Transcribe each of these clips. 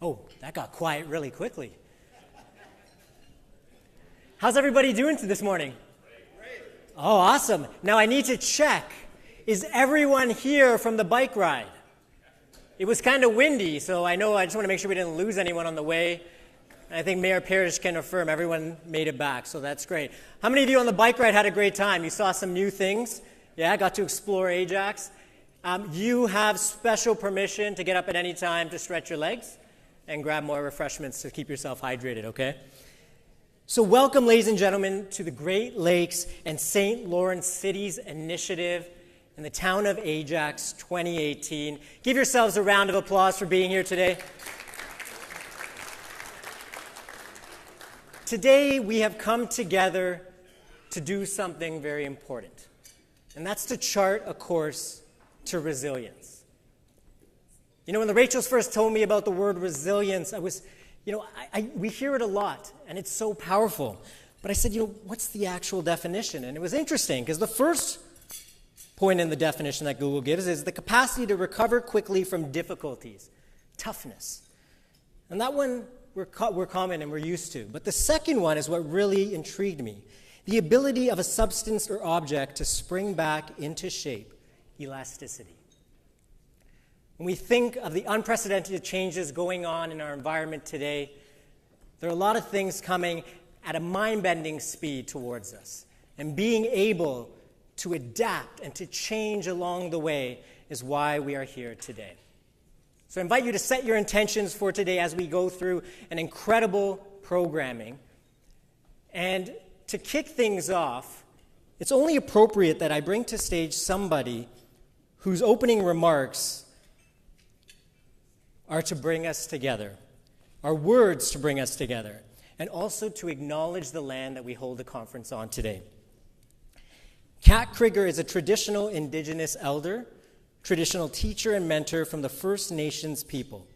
Oh, that got quiet really quickly. How's everybody doing this morning? Great. Oh, awesome. Now I need to check. Is everyone here from the bike ride? It was kind of windy, so I just want to make sure we didn't lose anyone on the way. I think Mayor Parrish can affirm everyone made it back, so that's great. How many of you on the bike ride had a great time? You saw some new things? Yeah, got to explore Ajax. You have special permission to get up at any time to stretch your legs and grab more refreshments to keep yourself hydrated, okay? So welcome, ladies and gentlemen, to the Great Lakes and St. Lawrence Cities Initiative in the town of Ajax 2018. Give yourselves a round of applause for being here today. Today, we have come together to do something very important, and that's to chart a course to resilience. You know, when the Rachels first told me about the word resilience, we hear it a lot, and it's so powerful. But I said, what's the actual definition? And it was interesting, because the first point in the definition that Google gives is the capacity to recover quickly from difficulties, toughness. And that one we're common and we're used to. But the second one is what really intrigued me. The ability of a substance or object to spring back into shape, elasticity. When we think of the unprecedented changes going on in our environment today, there are a lot of things coming at a mind-bending speed towards us. And being able to adapt and to change along the way is why we are here today. So I invite you to set your intentions for today as we go through an incredible programming. And to kick things off, it's only appropriate that I bring to stage somebody whose opening remarks are to bring us together, are words to bring us together, and also to acknowledge the land that we hold the conference on today. Kat Krieger is a traditional Indigenous elder, traditional teacher and mentor from the First Nations people.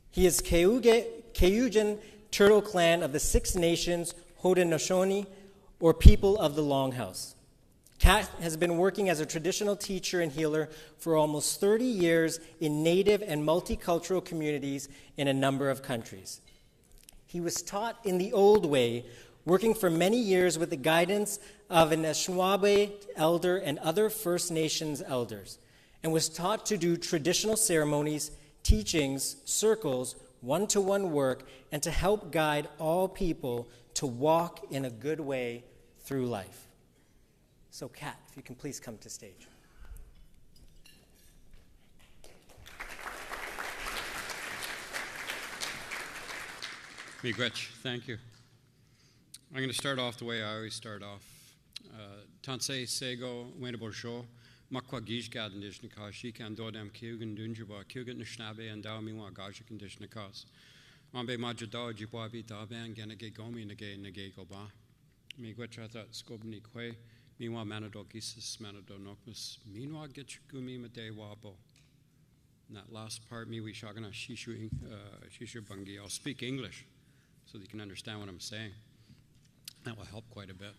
He is Cayugan Turtle Clan of the Six Nations Haudenosaunee, or people of the Longhouse. Kat has been working as a traditional teacher and healer for almost 30 years in Native and multicultural communities in a number of countries. He was taught in the old way, working for many years with the guidance of an Anishinaabe elder and other First Nations elders, and was taught to do traditional ceremonies, teachings, circles, one-to-one work, and to help guide all people to walk in a good way through life. So, Kat, if you can please come to stage. Miigwech, thank you. I'm going to start off the way I always start off. Tansei Sego Wenabo Makwa Gijgad Nishnika, Shikan Dodam Kyugan Dunjaba, Kyugan Nishnabe, and Dawmiwa Gajik and Dishnikas. Mambe Majado, Jibwabi Daban, Ganage Gomi Nage Nage Goba. Miigwechata Skobni Kwe. Meanwhile, Manado Gisis, Manado Nokmus, meanwhile, Gitchgumi Made Wabo. And that last part, Miwi Shagana Shishu Bungi, I'll speak English so that you can understand what I'm saying. That will help quite a bit.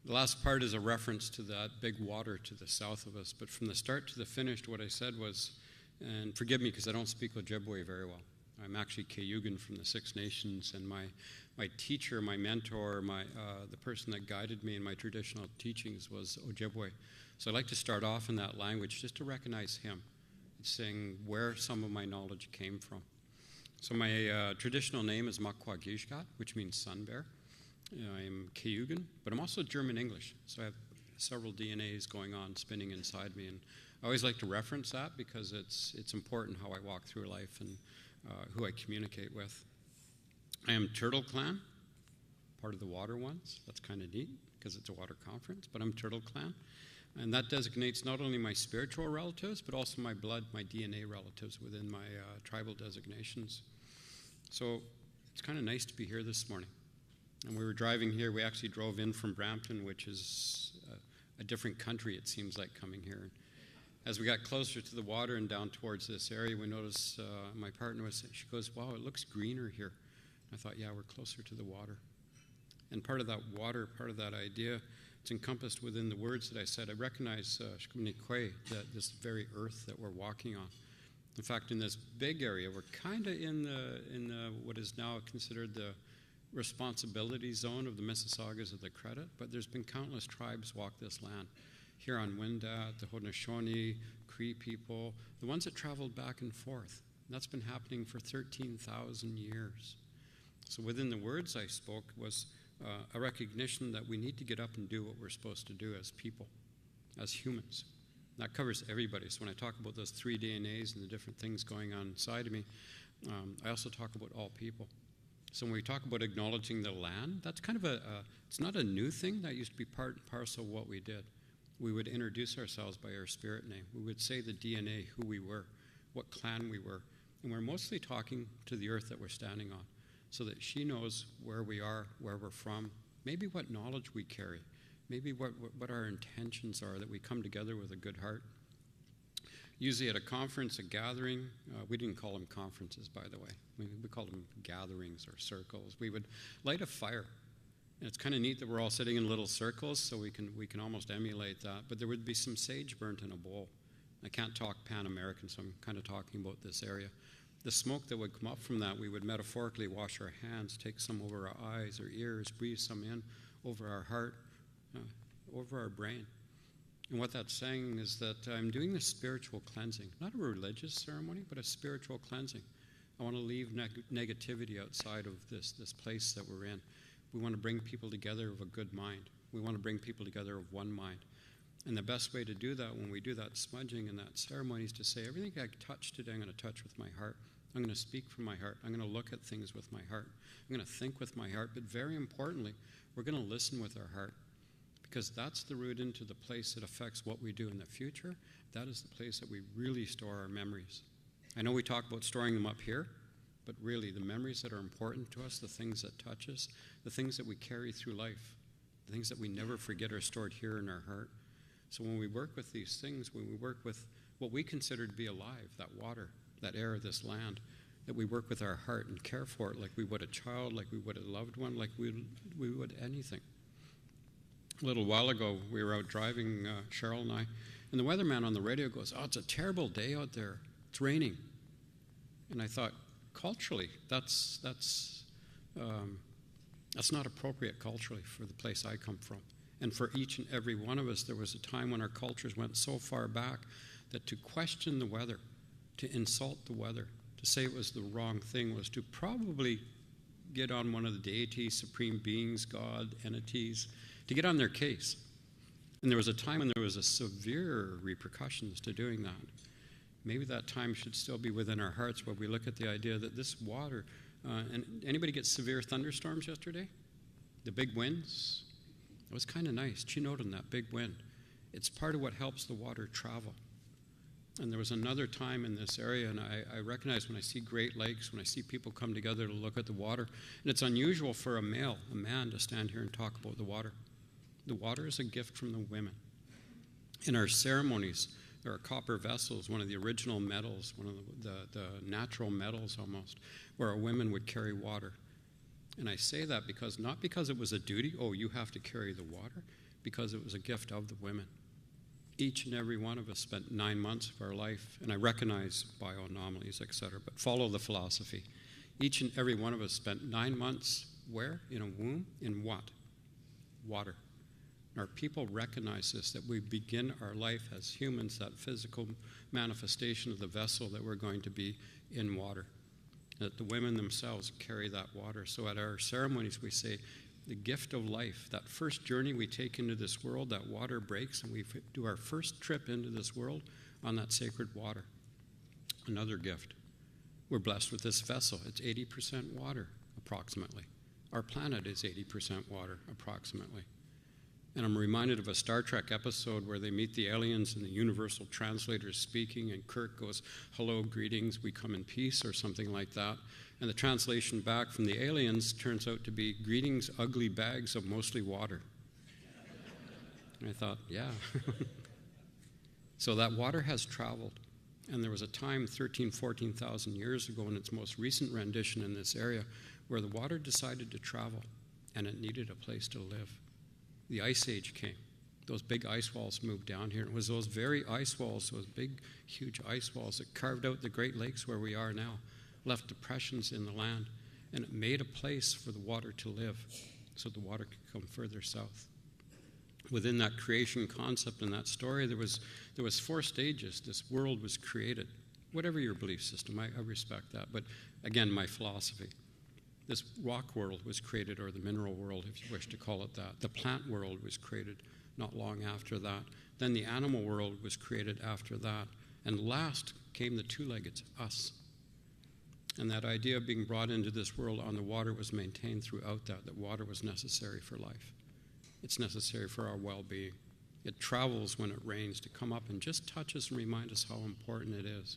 The last part is a reference to that big water to the south of us, but from the start to the finish, what I said was, and forgive me because I don't speak Ojibwe very well. I'm actually Cayugan from the Six Nations, and my teacher, my mentor, the person that guided me in my traditional teachings was Ojibwe. So I'd like to start off in that language just to recognize him, saying where some of my knowledge came from. So my traditional name is Makwa Gijgat, which means sun bear. I'm Cayugan, but I'm also German English. So I have several DNAs going on, spinning inside me. And I always like to reference that because it's important how I walk through life and who I communicate with. I am Turtle Clan, part of the Water Ones. That's kind of neat because it's a water conference, but I'm Turtle Clan. And that designates not only my spiritual relatives, but also my blood, my DNA relatives within my tribal designations. So it's kind of nice to be here this morning. And we were driving here. We actually drove in from Brampton, which is a different country, it seems like, coming here. As we got closer to the water and down towards this area, we noticed, my partner she goes, wow, it looks greener here. I thought, yeah, we're closer to the water. And part of that water, part of that idea, it's encompassed within the words that I said. I recognize that this very earth that we're walking on In fact, in this big area, we're kind of in the what is now considered the responsibility zone of the Mississaugas of the Credit, but there's been countless tribes walk this land. Here on Wendat, the Haudenosaunee, Cree people, the ones that traveled back and forth. That's been happening for 13,000 years. So within the words I spoke was a recognition that we need to get up and do what we're supposed to do as people, as humans. That covers everybody. So when I talk about those 3 DNAs and the different things going on inside of me, I also talk about all people. So when we talk about acknowledging the land, that's kind of it's not a new thing. That used to be part and parcel of what we did. We would introduce ourselves by our spirit name. We would say the DNA, who we were, what clan we were. And we're mostly talking to the earth that we're standing on so that she knows where we are, where we're from, maybe what knowledge we carry, maybe what our intentions are, that we come together with a good heart. Usually at a conference, a gathering, we didn't call them conferences, by the way. We called them gatherings or circles. We would light a fire. And it's kind of neat that we're all sitting in little circles, so we can almost emulate that. But there would be some sage burnt in a bowl. I can't talk Pan-American, so I'm kind of talking about this area. The smoke that would come up from that, we would metaphorically wash our hands, take some over our eyes or ears, breathe some in over our heart, over our brain. And what that's saying is that I'm doing this spiritual cleansing, not a religious ceremony, but a spiritual cleansing. I want to leave negativity outside of this place that we're in. We want to bring people together of a good mind. We want to bring people together of one mind. And the best way to do that when we do that smudging and that ceremony is to say, everything I touch today, I'm going to touch with my heart. I'm going to speak from my heart. I'm going to look at things with my heart. I'm going to think with my heart. But very importantly, we're going to listen with our heart, because that's the route into the place that affects what we do in the future. That is the place that we really store our memories. I know we talk about storing them up here, but really the memories that are important to us, the things that touch us, the things that we carry through life, the things that we never forget are stored here in our heart. So when we work with these things, when we work with what we consider to be alive, that water, that air of this land, that we work with our heart and care for it like we would a child, like we would a loved one, like we would anything. A little while ago, we were out driving, Cheryl and I, and the weatherman on the radio goes, "Oh, it's a terrible day out there. It's raining." And I thought, culturally, that's not appropriate culturally for the place I come from. And for each and every one of us, there was a time when our cultures went so far back that to question the weather, to insult the weather, to say it was the wrong thing, was to probably get on one of the deities, supreme beings, God, entities, to get on their case. And there was a time when there was a severe repercussions to doing that. Maybe that time should still be within our hearts, where we look at the idea that this water, and anybody get severe thunderstorms yesterday? The big winds? It was kind of nice. Keynote on that big wind. It's part of what helps the water travel. And there was another time in this area, and I recognize when I see Great Lakes, when I see people come together to look at the water, and it's unusual for a man, to stand here and talk about the water. The water is a gift from the women. In our ceremonies, there are copper vessels, one of the original metals, one of the natural metals almost, where our women would carry water. And I say that not because it was a duty, oh, you have to carry the water, because it was a gift of the women. Each and every one of us spent 9 months of our life, and I recognize bioanomalies, etc., but follow the philosophy. Each and every one of us spent 9 months where? In a womb. In what? Water. Our people recognize this, that we begin our life as humans, that physical manifestation of the vessel that we're going to be in water, that the women themselves carry that water. So at our ceremonies we say, the gift of life, that first journey we take into this world, that water breaks, and we do our first trip into this world on that sacred water. Another gift. We're blessed with this vessel. It's 80% water, approximately. Our planet is 80% water, approximately. And I'm reminded of a Star Trek episode where they meet the aliens and the universal translator is speaking, and Kirk goes, "Hello, greetings, we come in peace," or something like that. And the translation back from the aliens turns out to be, "Greetings, ugly bags of mostly water." And I thought, yeah. So that water has traveled. And there was a time 14,000 years ago in its most recent rendition in this area where the water decided to travel, and it needed a place to live. The Ice Age came. Those big ice walls moved down here. It was those very ice walls, those big, huge ice walls that carved out the Great Lakes where we are now, left depressions in the land, and it made a place for the water to live so the water could come further south. Within that creation concept and that story, there was 4 stages. This world was created. Whatever your belief system, I respect that. But again, my philosophy. This rock world was created, or the mineral world, if you wish to call it that. The plant world was created not long after that. Then the animal world was created after that. And last came the 2-legged, us. And that idea of being brought into this world on the water was maintained throughout that water was necessary for life. It's necessary for our well-being. It travels when it rains to come up and just touch us and remind us how important it is,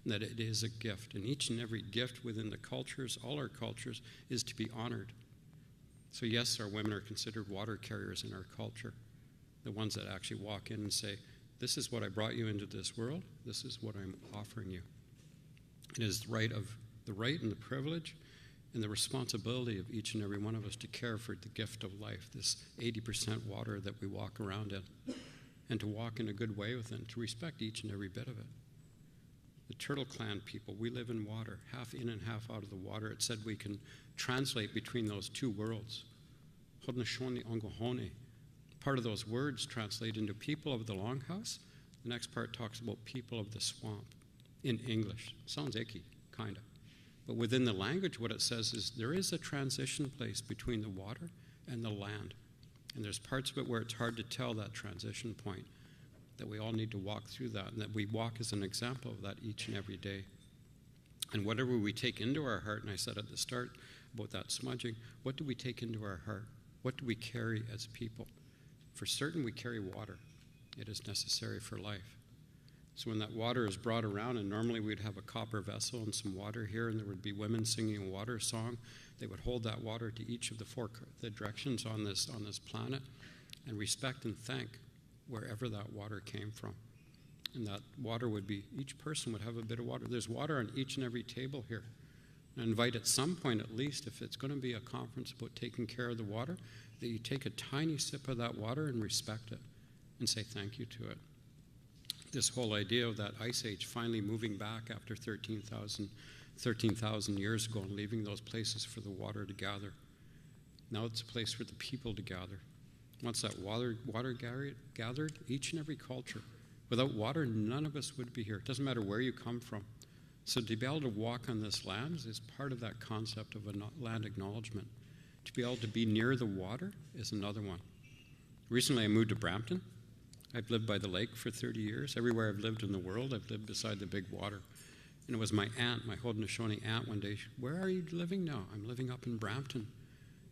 and that it is a gift. And each and every gift within the cultures, all our cultures, is to be honored. So yes, our women are considered water carriers in our culture, the ones that actually walk in and say, this is what I brought you into this world, this is what I'm offering you. It is the right and the privilege and the responsibility of each and every one of us to care for the gift of life, this 80% water that we walk around in, and to walk in a good way with it, to respect each and every bit of it. The Turtle Clan people, we live in water, half in and half out of the water. It said we can translate between those 2 worlds. Haudenosaunee Ongohone. Part of those words translate into people of the longhouse. The next part talks about people of the swamp in English. Sounds icky, kind of. But within the language, what it says is there is a transition place between the water and the land. And there's parts of it where it's hard to tell that transition point, that we all need to walk through that, and that we walk as an example of that each and every day. And whatever we take into our heart, and I said at the start about that smudging, what do we take into our heart? What do we carry as people? For certain, we carry water. It is necessary for life. So when that water is brought around, and normally we'd have a copper vessel and some water here, and there would be women singing a water song, they would hold that water to each of the directions on this planet and respect and thank wherever that water came from. And that water would be, each person would have a bit of water. There's water on each and every table here. I invite at some point, at least, if it's going to be a conference about taking care of the water, that you take a tiny sip of that water and respect it and say thank you to it. This whole idea of that ice age finally moving back after 13,000 years ago and leaving those places for the water to gather. Now it's a place for the people to gather. Once that water gathered, each and every culture. Without water, none of us would be here. It doesn't matter where you come from. So to be able to walk on this land is part of that concept of a land acknowledgement. To be able to be near the water is another one. Recently I moved to Brampton. I've lived by the lake for 30 years. Everywhere I've lived in the world, I've lived beside the big water. And it was my aunt, my Haudenosaunee aunt one day, where are you living now? I'm living up in Brampton.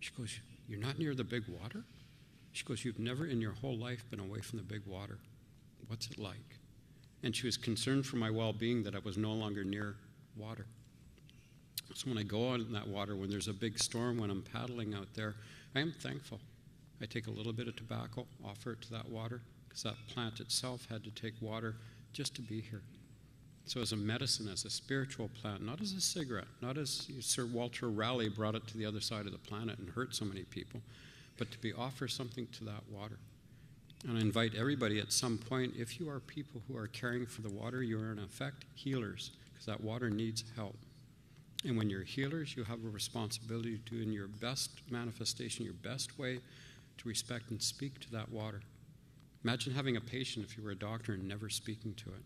She goes, you're not near the big water? She goes, you've never in your whole life been away from the big water. What's it like? And she was concerned for my well-being that I was no longer near water. So when I go out in that water, when there's a big storm, when I'm paddling out there, I am thankful. I take a little bit of tobacco, offer it to that water, because that plant itself had to take water just to be here. So as a medicine, as a spiritual plant, not as a cigarette, not as Sir Walter Raleigh brought it to the other side of the planet and hurt so many people, but to be offer something to that water. And I invite everybody at some point, if you are people who are caring for the water, you are in effect healers, because that water needs help. And when you're healers, you have a responsibility to, in your best manifestation, your best way, to respect and speak to that water. Imagine having a patient if you were a doctor and never speaking to it.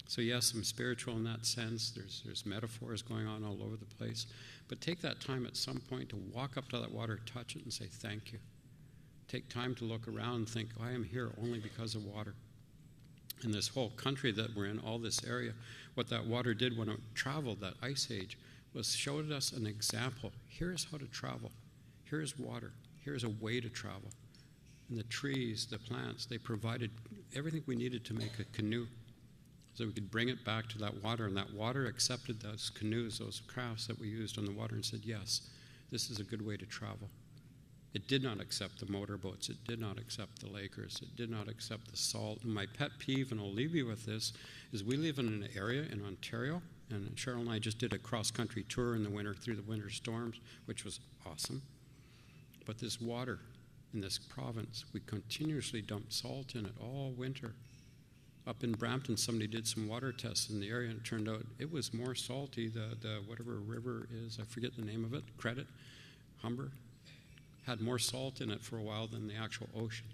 So yes, I'm spiritual in that sense. There's metaphors going on all over the place. But take that time at some point to walk up to that water, touch it, and say thank you. Take time to look around and think, I am here only because of water. In this whole country that we're in, all this area, what that water did when it traveled, that ice age, was showed us an example. Here is how to travel. Here is water. Here is a way to travel. And the trees, the plants, they provided everything we needed to make a canoe so we could bring it back to that water. And that water accepted those canoes, those crafts that we used on the water, and said, yes, this is a good way to travel. It did not accept the motorboats. It did not accept the Lakers. It did not accept the salt. And my pet peeve, and I'll leave you with this, is we live in an area in Ontario, and Cheryl and I just did a cross-country tour in the winter through the winter storms, which was awesome. But this water in this province. We continuously dump salt in it all winter. Up in Brampton, somebody did some water tests in the area, and it turned out it was more salty. The whatever river is, I forget the name of it, Humber, had more salt in it for a while than the actual ocean.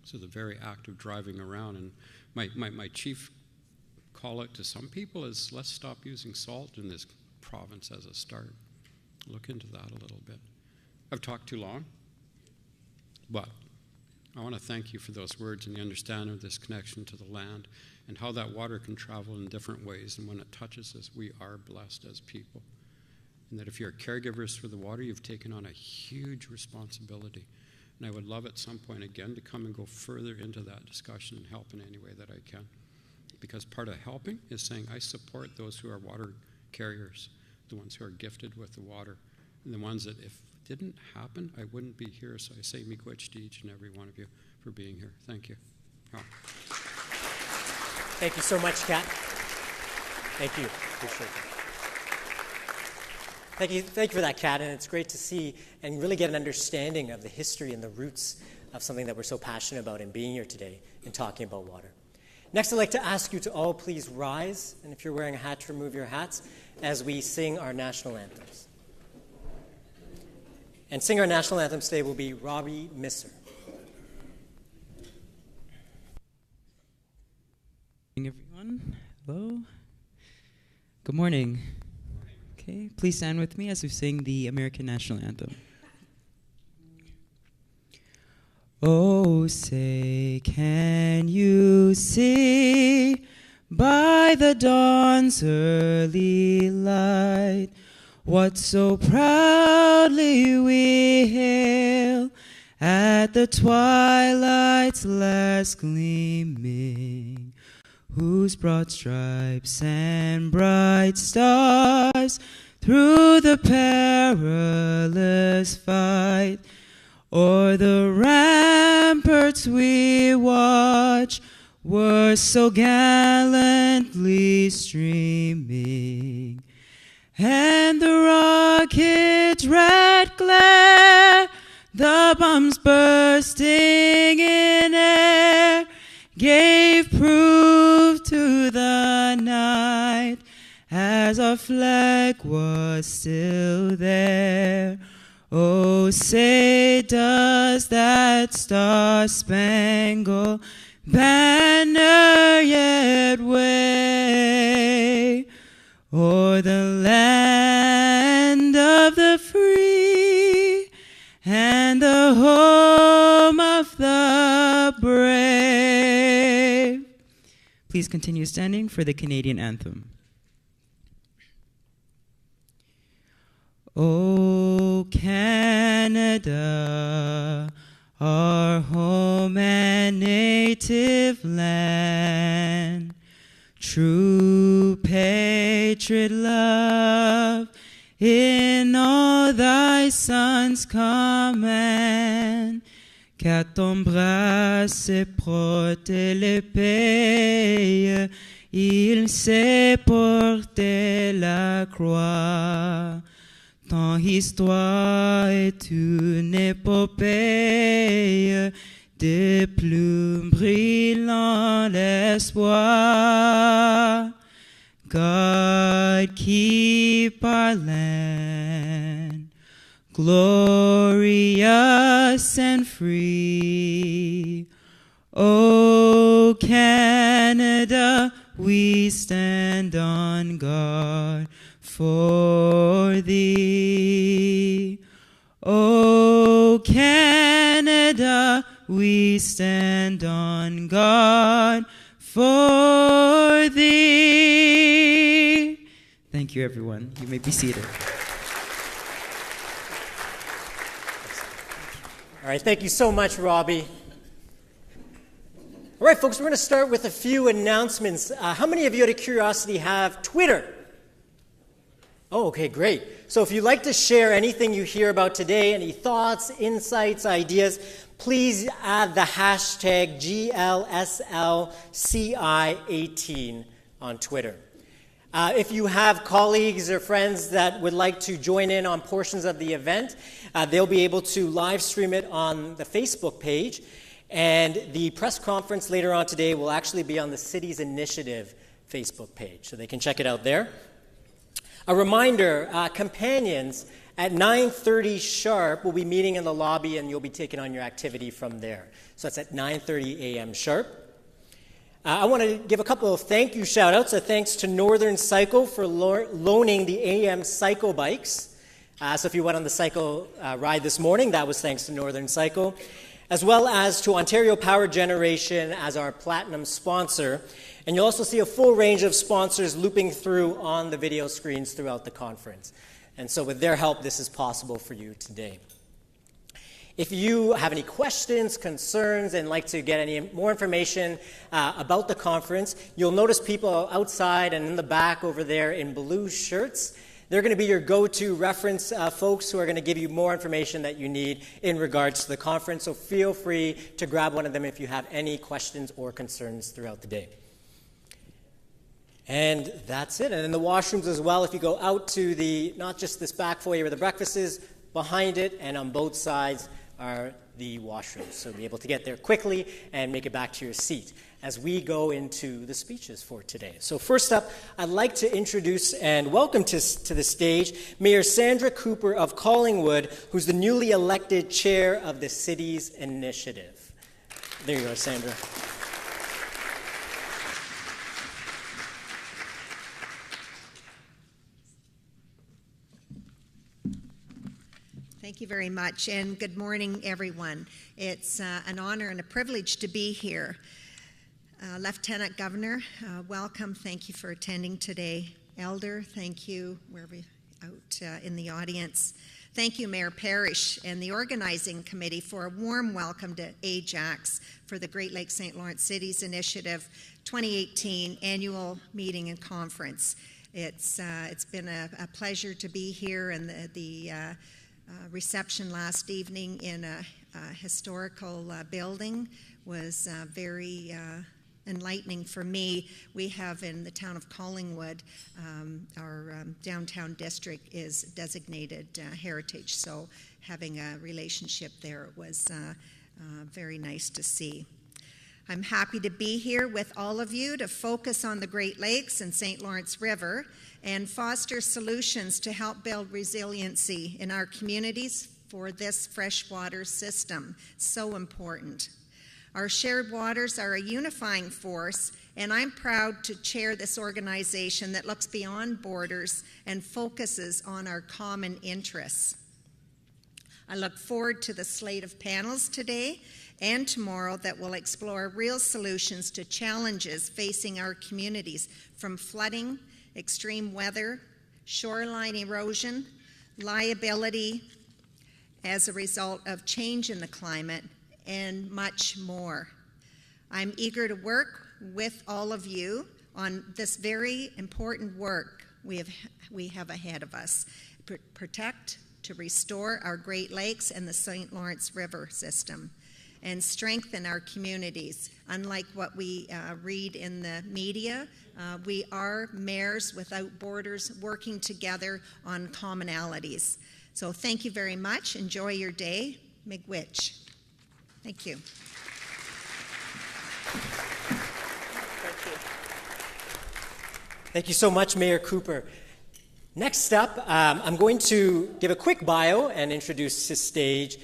So the very act of driving around, and my chief call out to some people is, let's stop using salt in this province as a start. Look into that a little bit. I've talked too long, but I want to thank you for those words and the understanding of this connection to the land and how that water can travel in different ways. And when it touches us, we are blessed as people. And that if you're caregivers for the water, you've taken on a huge responsibility. And I would love at some point again to come and go further into that discussion and help in any way that I can. Because part of helping is saying I support those who are water carriers, the ones who are gifted with the water, and the ones that if it didn't happen, I wouldn't be here. So I say miigwech to each and every one of you for being here. Thank you. Oh. Thank you so much, Kat. Thank you. Appreciate that. Thank you for that, Kat, and it's great to see and really get an understanding of the history and the roots of something that we're so passionate about in being here today and talking about water. Next, I'd like to ask you to all please rise, and if you're wearing a hat, to remove your hats as we sing our national anthems. And sing our national anthem today will be Robbie Misser. Good morning, everyone. Hello. Good morning. Okay, please stand with me as we sing the American National Anthem. Oh, say, can you see by the dawn's early light what so proudly we hail at the twilight's last gleaming, whose broad stripes and bright stars through the perilous fight o'er the ramparts we watch were so gallantly streaming, and the rocket's red glare, the bombs bursting in air, gave proof to the night as our flag was still there. Oh, say, does that star-spangled banner yet wave o'er the land of the free and the home of the brave? Please continue standing for the Canadian anthem. O Canada, our home and native land, true patriot love in all thy sons command, qu'à ton bras se porte l'épée, il sait porter la croix. Ton histoire est une épopée de plumes brillant l'espoir. God, keep our land glorious and free. O Canada, we stand on guard for thee. O Canada, we stand on guard for thee. Thank you, everyone. You may be seated. All right, thank you so much, Robbie. All right, folks, we're going to start with a few announcements. How many of you, out of curiosity, have Twitter? Oh, okay, great. So if you'd like to share anything you hear about today, any thoughts, insights, ideas, please add the hashtag GLSLCI18 on Twitter. If you have colleagues or friends that would like to join in on portions of the event, they'll be able to live stream it on the Facebook page. And the press conference later on today will actually be on the Cities Initiative Facebook page, so they can check it out there. A reminder, companions, at 9:30 sharp, we'll be meeting in the lobby and you'll be taking on your activity from there. So that's at 9:30 a.m. sharp. I want to give a couple of thank you shout-outs. Thanks to Northern Cycle for loaning the AM cycle bikes. So if you went on the cycle ride this morning, that was thanks to Northern Cycle. As well as to Ontario Power Generation as our platinum sponsor. And you'll also see a full range of sponsors looping through on the video screens throughout the conference. And so with their help, this is possible for you today. If you have any questions, concerns, and like to get any more information about the conference, you'll notice people outside and in the back over there in blue shirts. They're going to be your go-to reference folks who are going to give you more information that you need in regards to the conference. So feel free to grab one of them if you have any questions or concerns throughout the day. And that's it. And in the washrooms as well, if you go out to the, not just this back foyer where the breakfast is, behind it and on both sides are the washrooms. So be able to get there quickly and make it back to your seat as we go into the speeches for today. So first up, I'd like to introduce and welcome to the stage Mayor Sandra Cooper of Collingwood, who's the newly elected chair of the Cities Initiative. There you go, Sandra. Thank you very much, and good morning, everyone. It's an honor and a privilege to be here. Lieutenant Governor, welcome. Thank you for attending today. Elder, thank you, wherever out in the audience. Thank you, Mayor Parrish and the organizing committee for a warm welcome to Ajax for the Great Lakes St. Lawrence Cities Initiative 2018 annual meeting and conference. It's been a pleasure to be here, and the reception last evening in a historical building was very enlightening for me. We have in the town of Collingwood, our downtown district is designated heritage, so having a relationship there was very nice to see. I'm happy to be here with all of you to focus on the Great Lakes and St. Lawrence River and foster solutions to help build resiliency in our communities for this freshwater system. So important. Our shared waters are a unifying force, and I'm proud to chair this organization that looks beyond borders and focuses on our common interests. I look forward to the slate of panels today and tomorrow that will explore real solutions to challenges facing our communities, from flooding, extreme weather, shoreline erosion, liability as a result of change in the climate, and much more. I'm eager to work with all of you on this very important work we have ahead of us. Protect, to restore our Great Lakes and the St. Lawrence River system, and strengthen our communities. Unlike what we read in the media, we are mayors without borders working together on commonalities. So thank you very much. Enjoy your day. Miigwech. Thank you. Thank you so much, Mayor Cooper. Next up, I'm going to give a quick bio and introduce to stage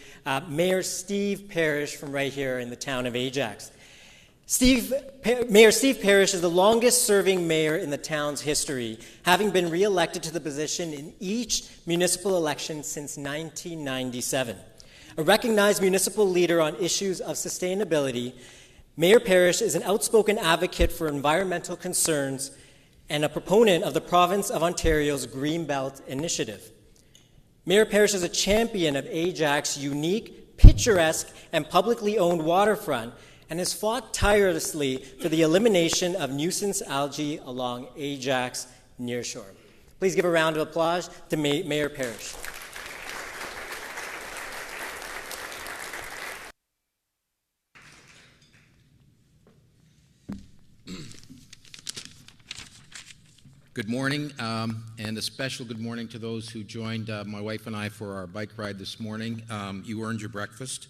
Mayor Steve Parrish from right here in the town of Ajax. Mayor Steve Parrish is the longest-serving mayor in the town's history, having been re-elected to the position in each municipal election since 1997. A recognized municipal leader on issues of sustainability, Mayor Parrish is an outspoken advocate for environmental concerns and a proponent of the province of Ontario's Greenbelt Initiative. Mayor Parrish is a champion of Ajax's unique, picturesque, and publicly owned waterfront and has fought tirelessly for the elimination of nuisance algae along Ajax nearshore. Please give a round of applause to Mayor Parrish. Good morning, and a special good morning to those who joined my wife and I for our bike ride this morning. You earned your breakfast,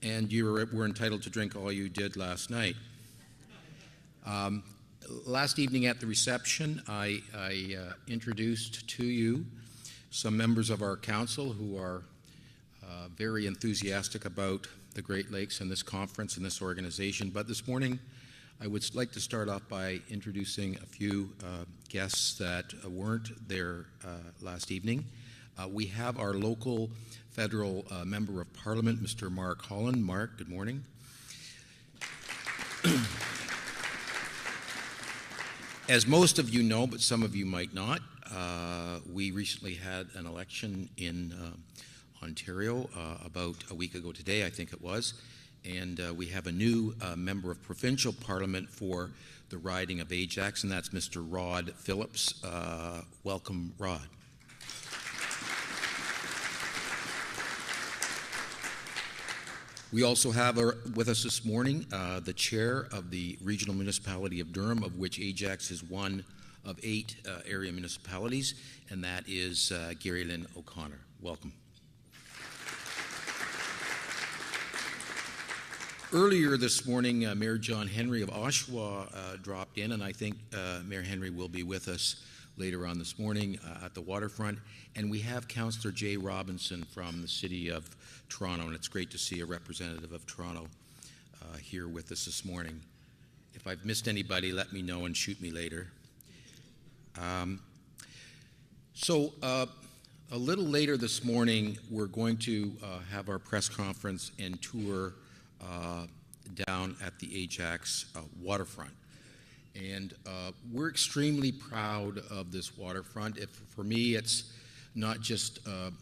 and you were entitled to drink all you did last night. Last evening at the reception, I introduced to you some members of our council who are very enthusiastic about the Great Lakes and this conference and this organization. But this morning, I would like to start off by introducing a few guests that weren't there last evening. We have our local federal member of parliament, Mr. Mark Holland. Mark, good morning. As most of you know, but some of you might not, we recently had an election in Ontario about a week ago today, I think it was. And we have a new member of provincial parliament for the riding of Ajax, and that's Mr. Rod Phillips. Welcome, Rod. We also have with us this morning the chair of the regional municipality of Durham, of which Ajax is one of 8 area municipalities, and that is Gary Lynn O'Connor. Welcome. Earlier this morning, Mayor John Henry of Oshawa dropped in, and I think Mayor Henry will be with us later on this morning at the waterfront. And we have Councillor Jay Robinson from the City of Toronto, and it's great to see a representative of Toronto here with us this morning. If I've missed anybody, let me know and shoot me later. So a little later this morning, we're going to have our press conference and tour down at the Ajax waterfront. And we're extremely proud of this waterfront. For me, it's not just a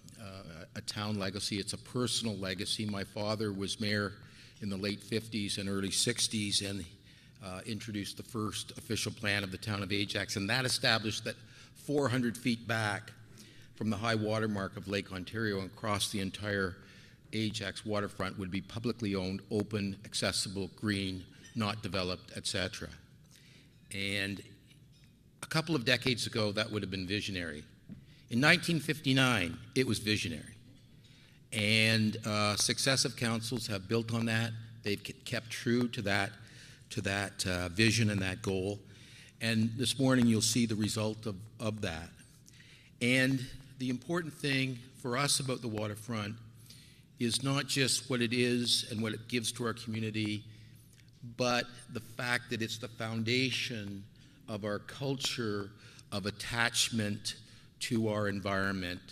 town legacy, it's a personal legacy. My father was mayor in the late 50s and early 60s and introduced the first official plan of the town of Ajax, and that established that 400 feet back from the high water mark of Lake Ontario and across the entire Ajax waterfront would be publicly owned, open, accessible, green, not developed, etc. And a couple of decades ago, that would have been visionary. In 1959, it was visionary. And successive councils have built on that. They've kept true to that vision and that goal. And this morning, you'll see the result of that. And the important thing for us about the waterfront is not just what it is and what it gives to our community, but the fact that it's the foundation of our culture of attachment to our environment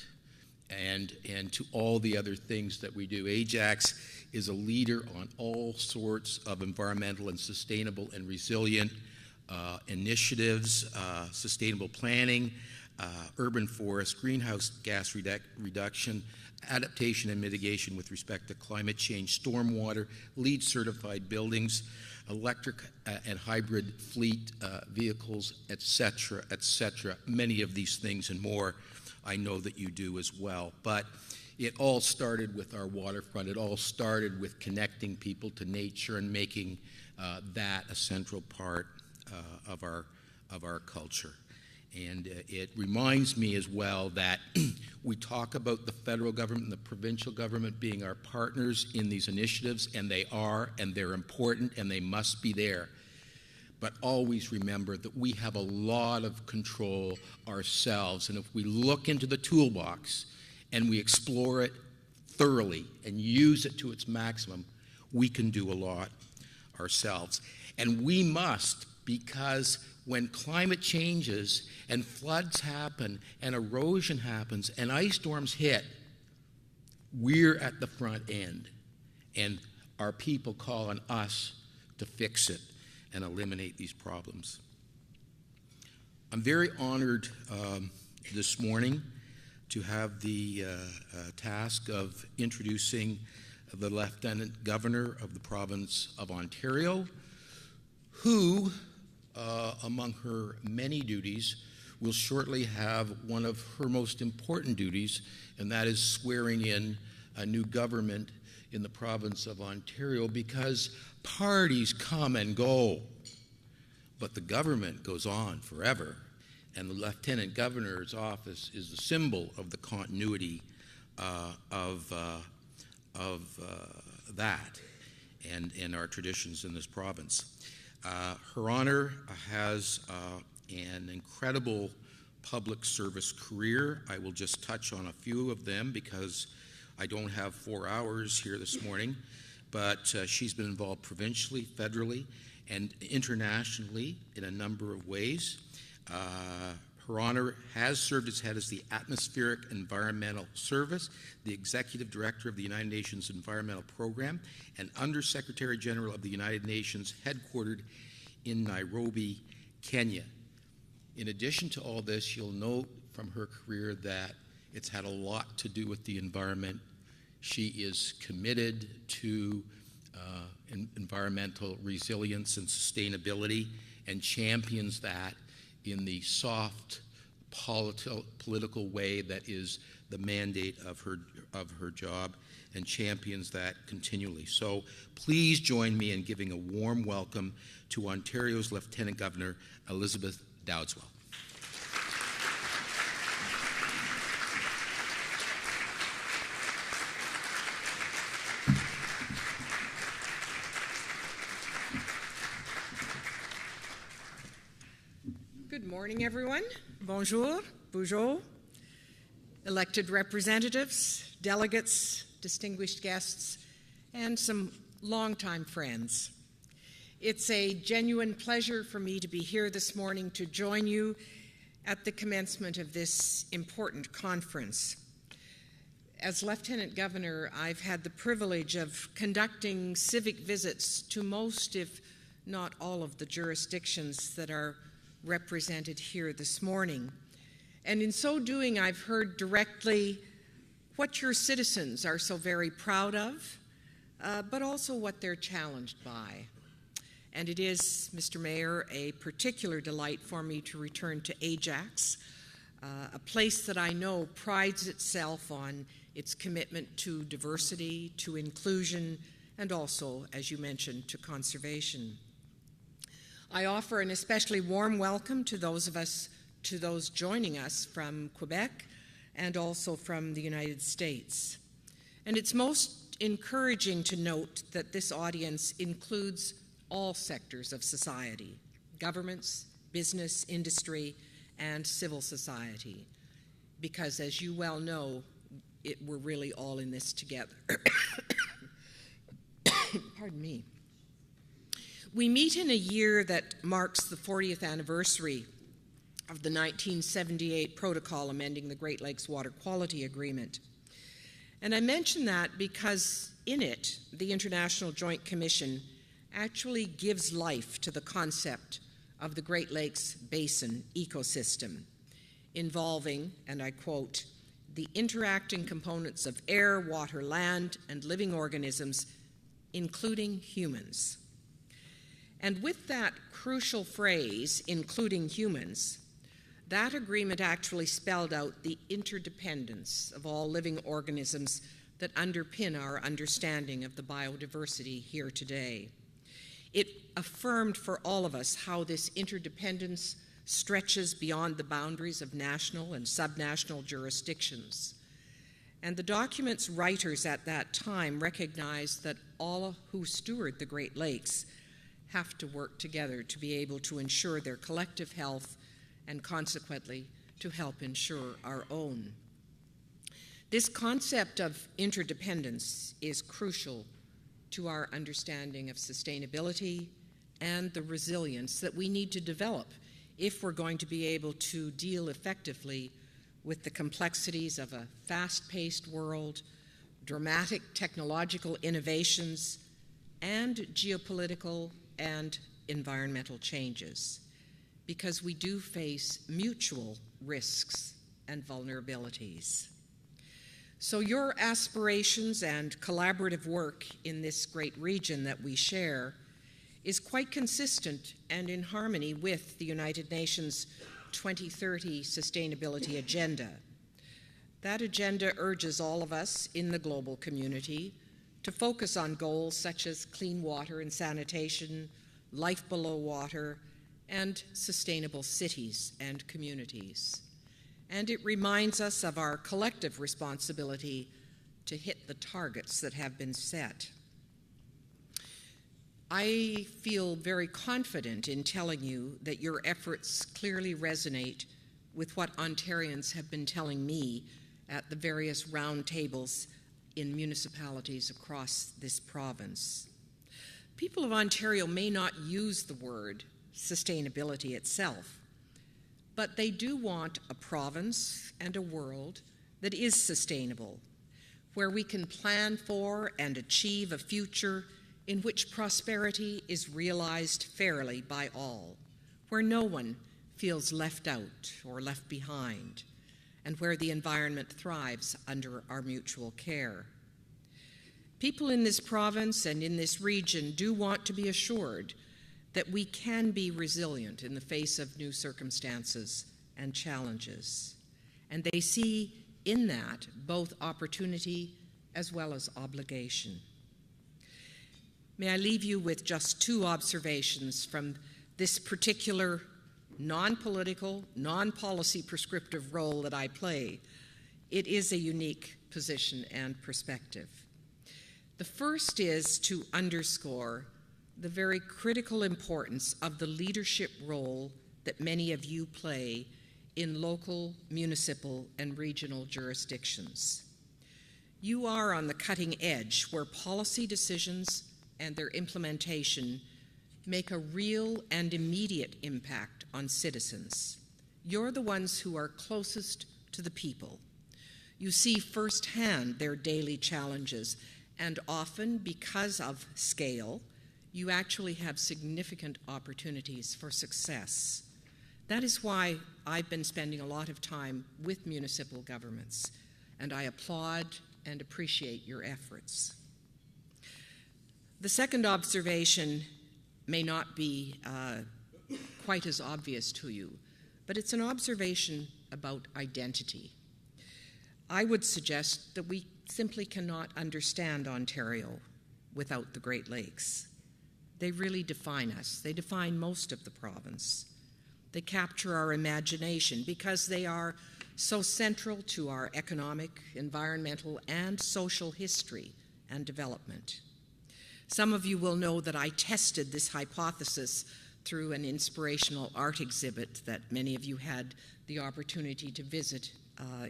and to all the other things that we do. Ajax is a leader on all sorts of environmental and sustainable and resilient initiatives, sustainable planning, urban forest, greenhouse gas reduction, adaptation and mitigation with respect to climate change, stormwater, LEED certified buildings, electric and hybrid fleet vehicles, etc., etc. Many of these things and more I know that you do as well. But it all started with our waterfront. It all started with connecting people to nature and making that a central part of our culture. And it reminds me as well that we talk about the federal government and the provincial government being our partners in these initiatives, and they are, and they're important, and they must be there. But always remember that we have a lot of control ourselves, and if we look into the toolbox and we explore it thoroughly and use it to its maximum, we can do a lot ourselves. And we must, because when climate changes and floods happen and erosion happens and ice storms hit, we're at the front end, and our people call on us to fix it and eliminate these problems. I'm very honored this morning to have the task of introducing the Lieutenant Governor of the province of Ontario, who among her many duties, will shortly have one of her most important duties, and that is swearing in a new government in the province of Ontario, because parties come and go, but the government goes on forever. And the Lieutenant Governor's office is the symbol of the continuity of that and our traditions in this province. Her Honor has an incredible public service career. I will just touch on a few of them because I don't have 4 hours here this morning, but she's been involved provincially, federally, and internationally in a number of ways. Her Honor has served as head of the Atmospheric Environmental Service, the Executive Director of the United Nations Environmental Program, and Undersecretary General of the United Nations, headquartered in Nairobi, Kenya. In addition to all this, you'll note from her career that it's had a lot to do with the environment. She is committed to environmental resilience and sustainability and champions that in the soft political way that is the mandate of her job, and champions that continually. So please join me in giving a warm welcome to Ontario's Lieutenant Governor, Elizabeth Dowdeswell. Good morning, everyone. Bonjour, bonjour. Elected representatives, delegates, distinguished guests, and some longtime friends. It's a genuine pleasure for me to be here this morning to join you at the commencement of this important conference. As Lieutenant Governor, I've had the privilege of conducting civic visits to most, if not all, of the jurisdictions that are represented here this morning. And in so doing, I've heard directly what your citizens are so very proud of, but also what they're challenged by. And it is, Mr. Mayor, a particular delight for me to return to Ajax, a place that I know prides itself on its commitment to diversity, to inclusion, and also, as you mentioned, to conservation. I offer an especially warm welcome to those joining us from Quebec and also from the United States. And it's most encouraging to note that this audience includes all sectors of society: governments, business, industry, and civil society. Because as you well know, we're really all in this together. Pardon me. We meet in a year that marks the 40th anniversary of the 1978 protocol amending the Great Lakes Water Quality Agreement. And I mention that because in it, the International Joint Commission actually gives life to the concept of the Great Lakes Basin ecosystem, involving, and I quote, the interacting components of air, water, land, and living organisms, including humans. And with that crucial phrase, including humans, that agreement actually spelled out the interdependence of all living organisms that underpin our understanding of the biodiversity here today. It affirmed for all of us how this interdependence stretches beyond the boundaries of national and subnational jurisdictions. And the document's writers at that time recognized that all who steward the Great Lakes have to work together to be able to ensure their collective health and consequently to help ensure our own. This concept of interdependence is crucial to our understanding of sustainability and the resilience that we need to develop if we're going to be able to deal effectively with the complexities of a fast-paced world, dramatic technological innovations, and geopolitical and environmental changes, because we do face mutual risks and vulnerabilities. So your aspirations and collaborative work in this great region that we share is quite consistent and in harmony with the United Nations 2030 Sustainability Agenda. That agenda urges all of us in the global community to focus on goals such as clean water and sanitation, life below water, and sustainable cities and communities. And it reminds us of our collective responsibility to hit the targets that have been set. I feel very confident in telling you that your efforts clearly resonate with what Ontarians have been telling me at the various roundtables in municipalities across this province. People of Ontario may not use the word sustainability itself, but they do want a province and a world that is sustainable, where we can plan for and achieve a future in which prosperity is realized fairly by all, where no one feels left out or left behind, and where the environment thrives under our mutual care. People in this province and in this region do want to be assured that we can be resilient in the face of new circumstances and challenges, and they see in that both opportunity as well as obligation. May I leave you with just two observations from this particular non-political, non-policy prescriptive role that I play. It is a unique position and perspective. The first is to underscore the very critical importance of the leadership role that many of you play in local, municipal, and regional jurisdictions. You are on the cutting edge where policy decisions and their implementation make a real and immediate impact on citizens. You're the ones who are closest to the people. You see firsthand their daily challenges, and often, because of scale, you actually have significant opportunities for success. That is why I've been spending a lot of time with municipal governments, and I applaud and appreciate your efforts. The second observation may not be quite as obvious to you, but it's an observation about identity. I would suggest that we simply cannot understand Ontario without the Great Lakes. They really define us. They define most of the province. They capture our imagination because they are so central to our economic, environmental, and social history and development. Some of you will know that I tested this hypothesis through an inspirational art exhibit that many of you had the opportunity to visit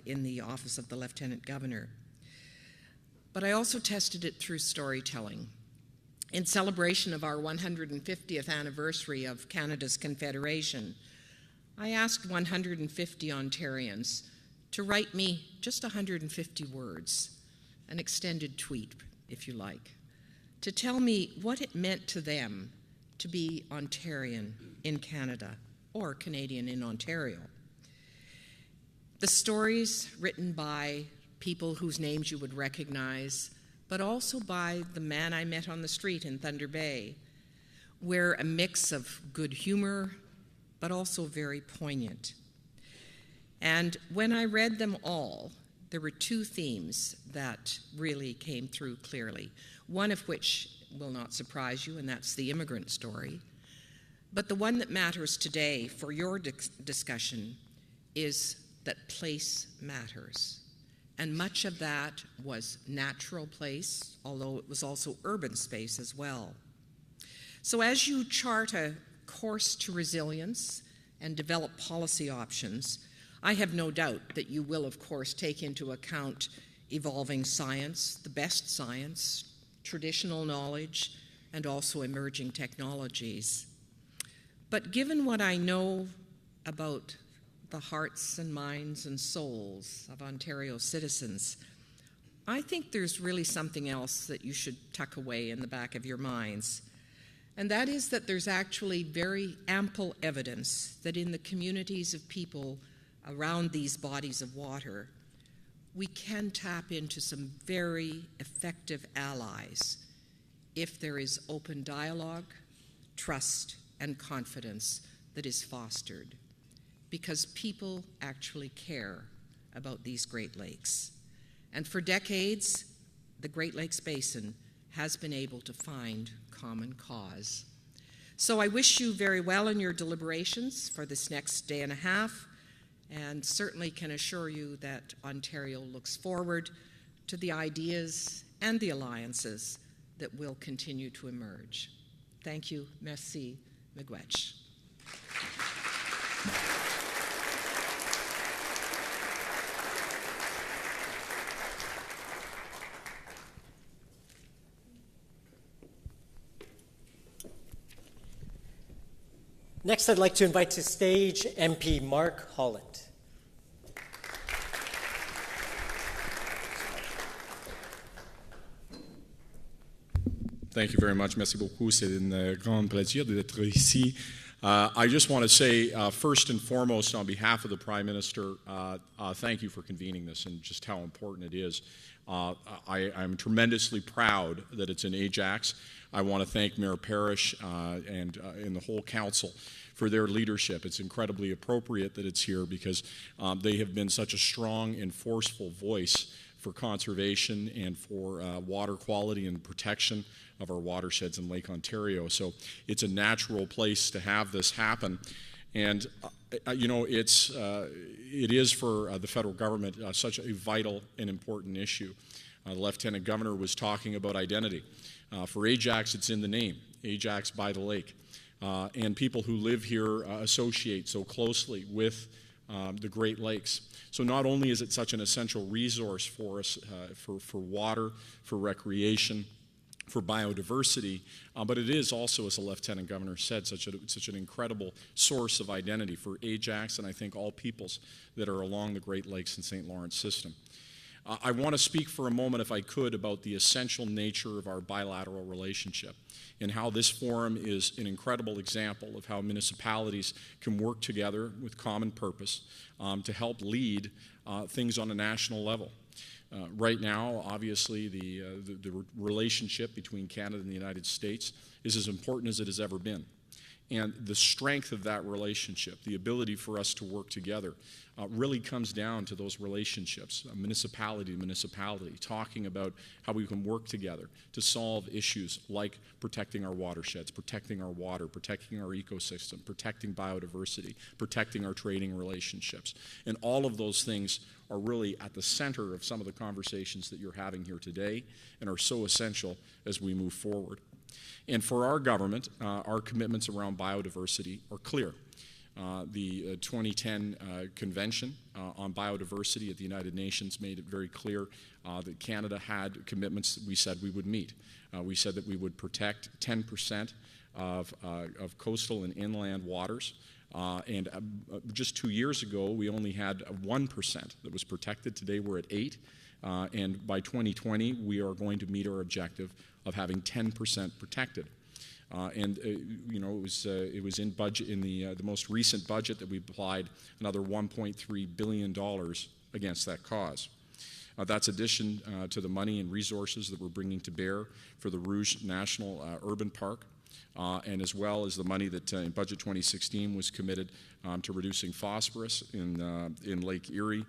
in the office of the Lieutenant Governor. But I also tested it through storytelling. In celebration of our 150th anniversary of Canada's Confederation, I asked 150 Ontarians to write me just 150 words, an extended tweet, if you like, to tell me what it meant to them to be Ontarian in Canada or Canadian in Ontario. The stories written by people whose names you would recognize, but also by the man I met on the street in Thunder Bay, were a mix of good humor, but also very poignant. And when I read them all, there were two themes that really came through clearly, one of which will not surprise you, and that's the immigrant story. But the one that matters today for your discussion is that place matters. And much of that was natural place, although it was also urban space as well. So as you chart a course to resilience and develop policy options, I have no doubt that you will, of course, take into account evolving science, the best science, traditional knowledge, and also emerging technologies. But given what I know about the hearts and minds and souls of Ontario citizens, I think there's really something else that you should tuck away in the back of your minds. And that is that there's actually very ample evidence that in the communities of people around these bodies of water, we can tap into some very effective allies if there is open dialogue, trust, and confidence that is fostered, because people actually care about these Great Lakes. And for decades, the Great Lakes Basin has been able to find common cause. So I wish you very well in your deliberations for this next day and a half, and certainly can assure you that Ontario looks forward to the ideas and the alliances that will continue to emerge. Thank you. Merci. Miigwech. Next, I'd like to invite to stage MP Mark Holland. Thank you very much. Merci beaucoup. C'est un grand plaisir d'être ici. I just want to say, first and foremost, on behalf of the Prime Minister, thank you for convening this and just how important it is. I'm tremendously proud that it's in Ajax. I want to thank Mayor Parrish and the whole council for their leadership. It's incredibly appropriate that it's here because they have been such a strong and forceful voice for conservation and for water quality and protection of our watersheds in Lake Ontario. So it's a natural place to have this happen. And, it is for the federal government such a vital and important issue. The Lieutenant Governor was talking about identity. For Ajax, it's in the name, Ajax by the lake. And people who live here associate so closely with the Great Lakes. So not only is it such an essential resource for us for water, for recreation, for biodiversity, but it is also, as the Lieutenant Governor said, such an incredible source of identity for Ajax and I think all peoples that are along the Great Lakes and St. Lawrence system. I want to speak for a moment, if I could, about the essential nature of our bilateral relationship and how this forum is an incredible example of how municipalities can work together with common purpose to help lead things on a national level. Right now, obviously, the relationship between Canada and the United States is as important as it has ever been. And the strength of that relationship, the ability for us to work together, really comes down to those relationships, municipality to municipality, talking about how we can work together to solve issues like protecting our watersheds, protecting our water, protecting our ecosystem, protecting biodiversity, protecting our trading relationships. And all of those things are really at the center of some of the conversations that you're having here today and are so essential as we move forward. And for our government, our commitments around biodiversity are clear. The 2010 Convention on Biodiversity at the United Nations made it very clear that Canada had commitments that we said we would meet. We said that we would protect 10% of coastal and inland waters. And just 2 years ago, we only had 1% that was protected. Today, we're at 8%. And by 2020, we are going to meet our objective of having 10% protected. It was in budget in the most recent budget that we applied another $1.3 billion against that cause. That's addition to the money and resources that we're bringing to bear for the Rouge National Urban Park. And as well as the money that in Budget 2016 was committed to reducing phosphorus in Lake Erie,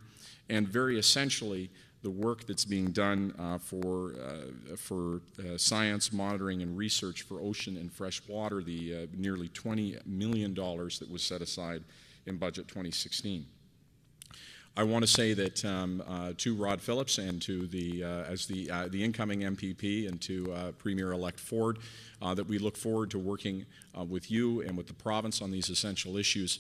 and very essentially the work that's being done for science, monitoring, and research for ocean and fresh water, the nearly $20 million that was set aside in Budget 2016. I want to say that to Rod Phillips and to the incoming MPP and to Premier-elect Ford, that we look forward to working with you and with the province on these essential issues.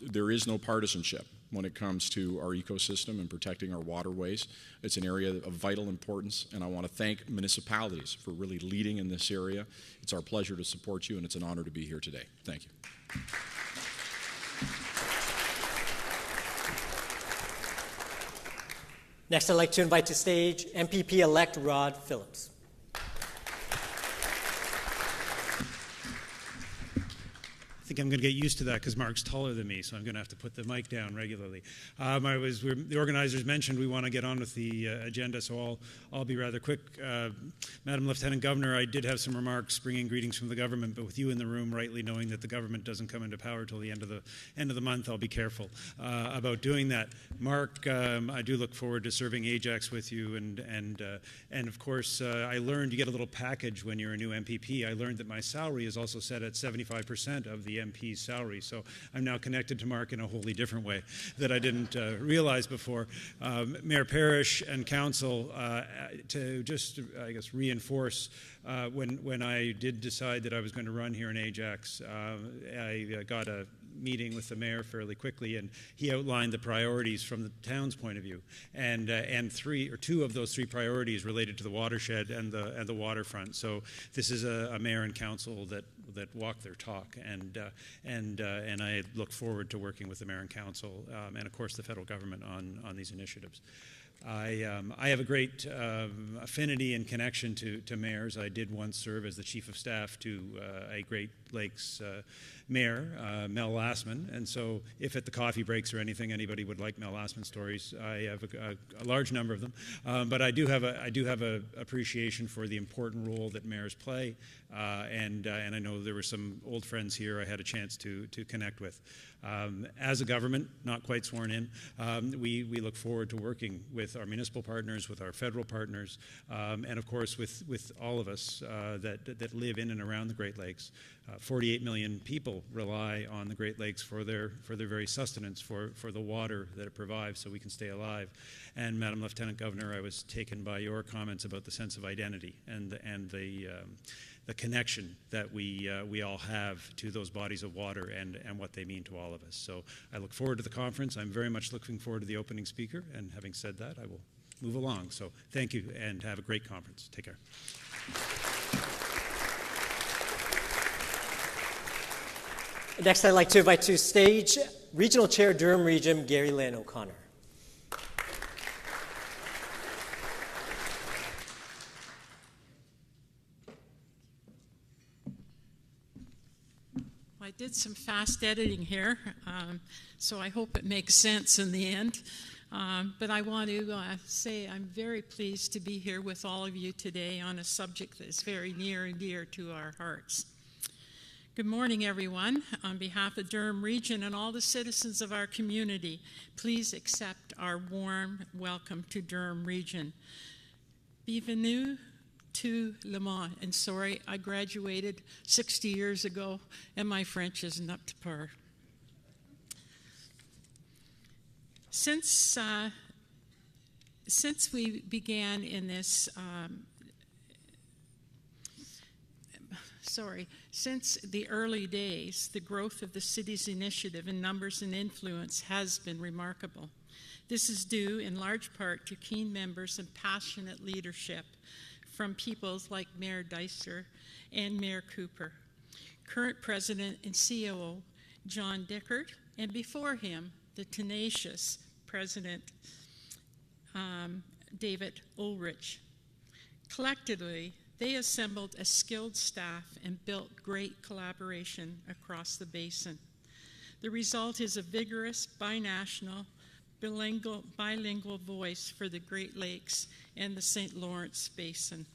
There is no partisanship when it comes to our ecosystem and protecting our waterways. It's an area of vital importance, and I want to thank municipalities for really leading in this area. It's our pleasure to support you, and it's an honor to be here today. Thank you. Next, I'd like to invite to stage MPP-elect Rod think I'm going to get used to that because Mark's taller than me, so I'm going to have to put the mic down regularly. The organizers mentioned we want to get on with the agenda, so I'll be rather quick. Madam Lieutenant Governor, I did have some remarks bringing greetings from the government, but with you in the room, rightly knowing that the government doesn't come into power till the end of the month, I'll be careful about doing that. Mark, I do look forward to serving Ajax with you, and of course, I learned you get a little package when you're a new MPP. I learned that my salary is also set at 75% of the MP's salary, so I'm now connected to Mark in a wholly different way that I didn't realize before. Mayor Parrish and Council, to just, I guess, reinforce when I did decide that I was going to run here in Ajax, I got a meeting with the mayor fairly quickly, and he outlined the priorities from the town's point of view, and two of those three priorities related to the watershed and the waterfront. So this is a mayor and council that walk their talk, and I look forward to working with the mayor and council, and of course the federal government on these initiatives. I have a great affinity and connection to mayors. I did once serve as the chief of staff to a Great Lakes mayor, Mel Lastman, and so if at the coffee breaks or anything anybody would like Mel Lastman stories, I have a large number of them. But I do have a appreciation for the important role that mayors play, and I know there were some old friends here I had a chance to connect with. As a government, not quite sworn in, we look forward to working with our municipal partners, with our federal partners, and of course with all of us that live in and around the Great Lakes. 48 million people rely on the Great Lakes for their very sustenance, for the water that it provides so we can stay alive. And Madam Lieutenant Governor, I was taken by your comments about the sense of identity and the connection that we all have to those bodies of water and what they mean to all of us. So I look forward to the conference. I'm very much looking forward to the opening speaker, and having said that, I will move along. So thank you, and have a great conference. Take care. Next, I'd like to invite to stage Regional Chair Durham Region, Gary Lynn O'Connor. I did some fast editing here, so I hope it makes sense in the end. But I want to say I'm very pleased to be here with all of you today on a subject that is very near and dear to our hearts. Good morning, everyone. On behalf of Durham Region and all the citizens of our community, please accept our warm welcome to Durham Region. Bienvenue to Le Mans. And sorry, I graduated 60 years ago, and my French isn't up to par. Since we began in this since the early days, the growth of the city's initiative in numbers and influence has been remarkable. This is due in large part to keen members and passionate leadership from people like Mayor Deister and Mayor Cooper, current President and COO John Dickert, and before him, the tenacious President David Ulrich. Collectively, they assembled a skilled staff and built great collaboration across the basin. The result is a vigorous, binational, bilingual voice for the Great Lakes and the St. Lawrence Basin.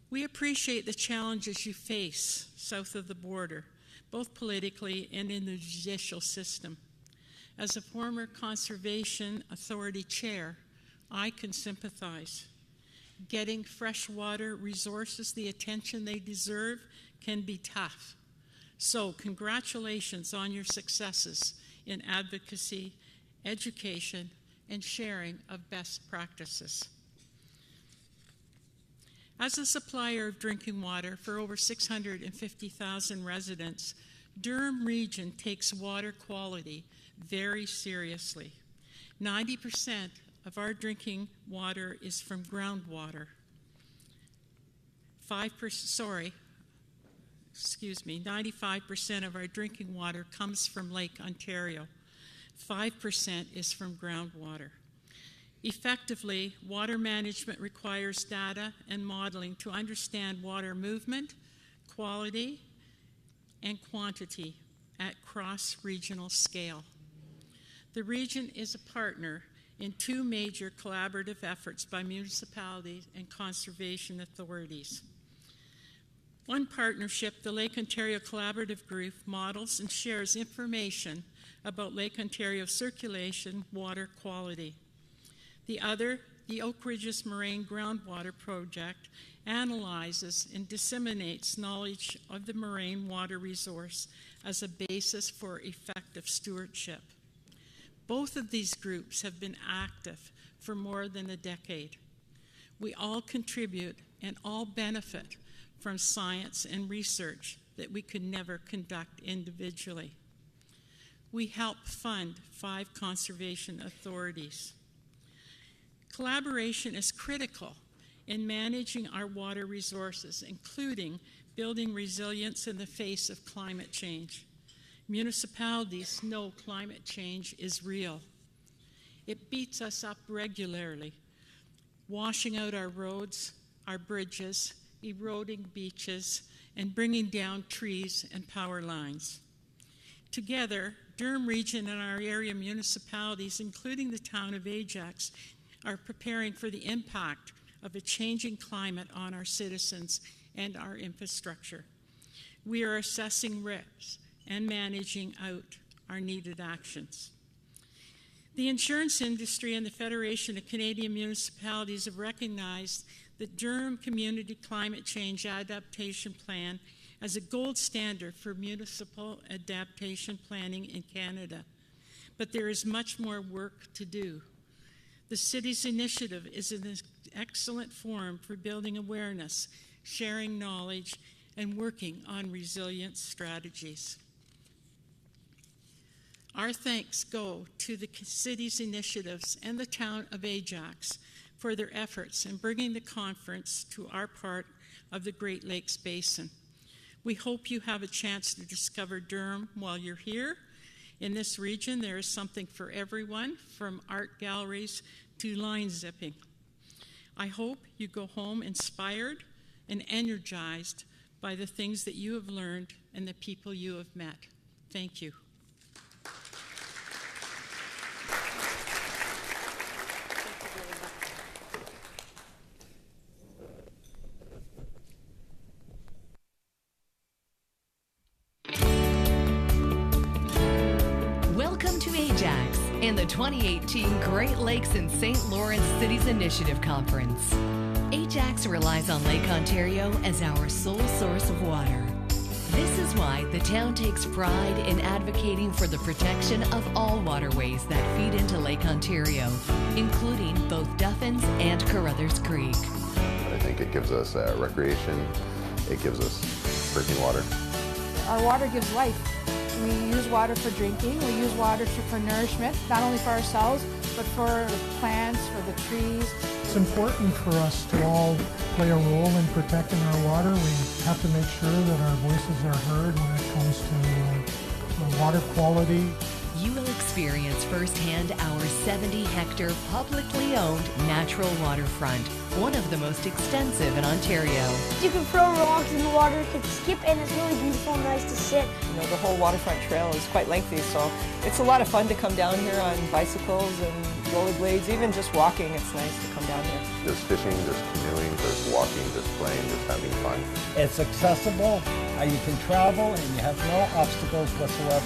We appreciate the challenges you face south of the border, both politically and in the judicial system. As a former Conservation Authority chair, I can sympathize. Getting freshwater resources the attention they deserve can be tough. So congratulations on your successes in advocacy, education, and sharing of best practices. As a supplier of drinking water for over 650,000 residents, Durham Region takes water quality very seriously. 90% of our drinking water is from groundwater. 95% of our drinking water comes from Lake Ontario. 5% is from groundwater. Effectively, water management requires data and modeling to understand water movement, quality, and quantity at cross-regional scale. The region is a partner in 2 major collaborative efforts by municipalities and conservation authorities. One partnership, the Lake Ontario Collaborative Group, models and shares information about Lake Ontario circulation water quality. The other, the Oak Ridges Moraine Groundwater Project, analyzes and disseminates knowledge of the moraine water resource as a basis for effective stewardship. Both of these groups have been active for more than a decade. We all contribute and all benefit from science and research that we could never conduct individually. We help fund 5 conservation authorities. Collaboration is critical in managing our water resources, including building resilience in the face of climate change. Municipalities know climate change is real. It beats us up regularly, washing out our roads, our bridges, eroding beaches, and bringing down trees and power lines. Together, Durham Region and our area municipalities, including the town of Ajax, are preparing for the impact of a changing climate on our citizens and our infrastructure. We are assessing risks and managing out our needed actions. The insurance industry and the Federation of Canadian Municipalities have recognized the Durham Community Climate Change Adaptation Plan as a gold standard for municipal adaptation planning in Canada. But there is much more work to do. The city's initiative is an excellent forum for building awareness, sharing knowledge, and working on resilience strategies. Our thanks go to the city's initiatives and the town of Ajax for their efforts in bringing the conference to our part of the Great Lakes Basin. We hope you have a chance to discover Durham while you're here. In this region, there is something for everyone, from art galleries to line zipping. I hope you go home inspired and energized by the things that you have learned and the people you have met. Thank you. Welcome to Ajax and the 2018 Great Lakes and St. Lawrence Cities Initiative Conference. Ajax relies on Lake Ontario as our sole source of water. This is why the town takes pride in advocating for the protection of all waterways that feed into Lake Ontario, including both Duffins and Carruthers Creek. I think it gives us recreation, it gives us drinking water. Our water gives life. We use water for drinking, we use water for nourishment, not only for ourselves, but for the plants, for the trees. It's important for us to all play a role in protecting our water. We have to make sure that our voices are heard when it comes to water quality. You will experience firsthand our 70-hectare publicly owned natural waterfront, one of the most extensive in Ontario. You can throw rocks in the water, you can skip, and it's really beautiful and nice to sit. You know, the whole waterfront trail is quite lengthy, so it's a lot of fun to come down here on bicycles and rollerblades. Even just walking, it's nice to come down here. There's fishing, there's canoeing, there's walking, there's playing, there's having fun. It's accessible, you can travel, and you have no obstacles whatsoever.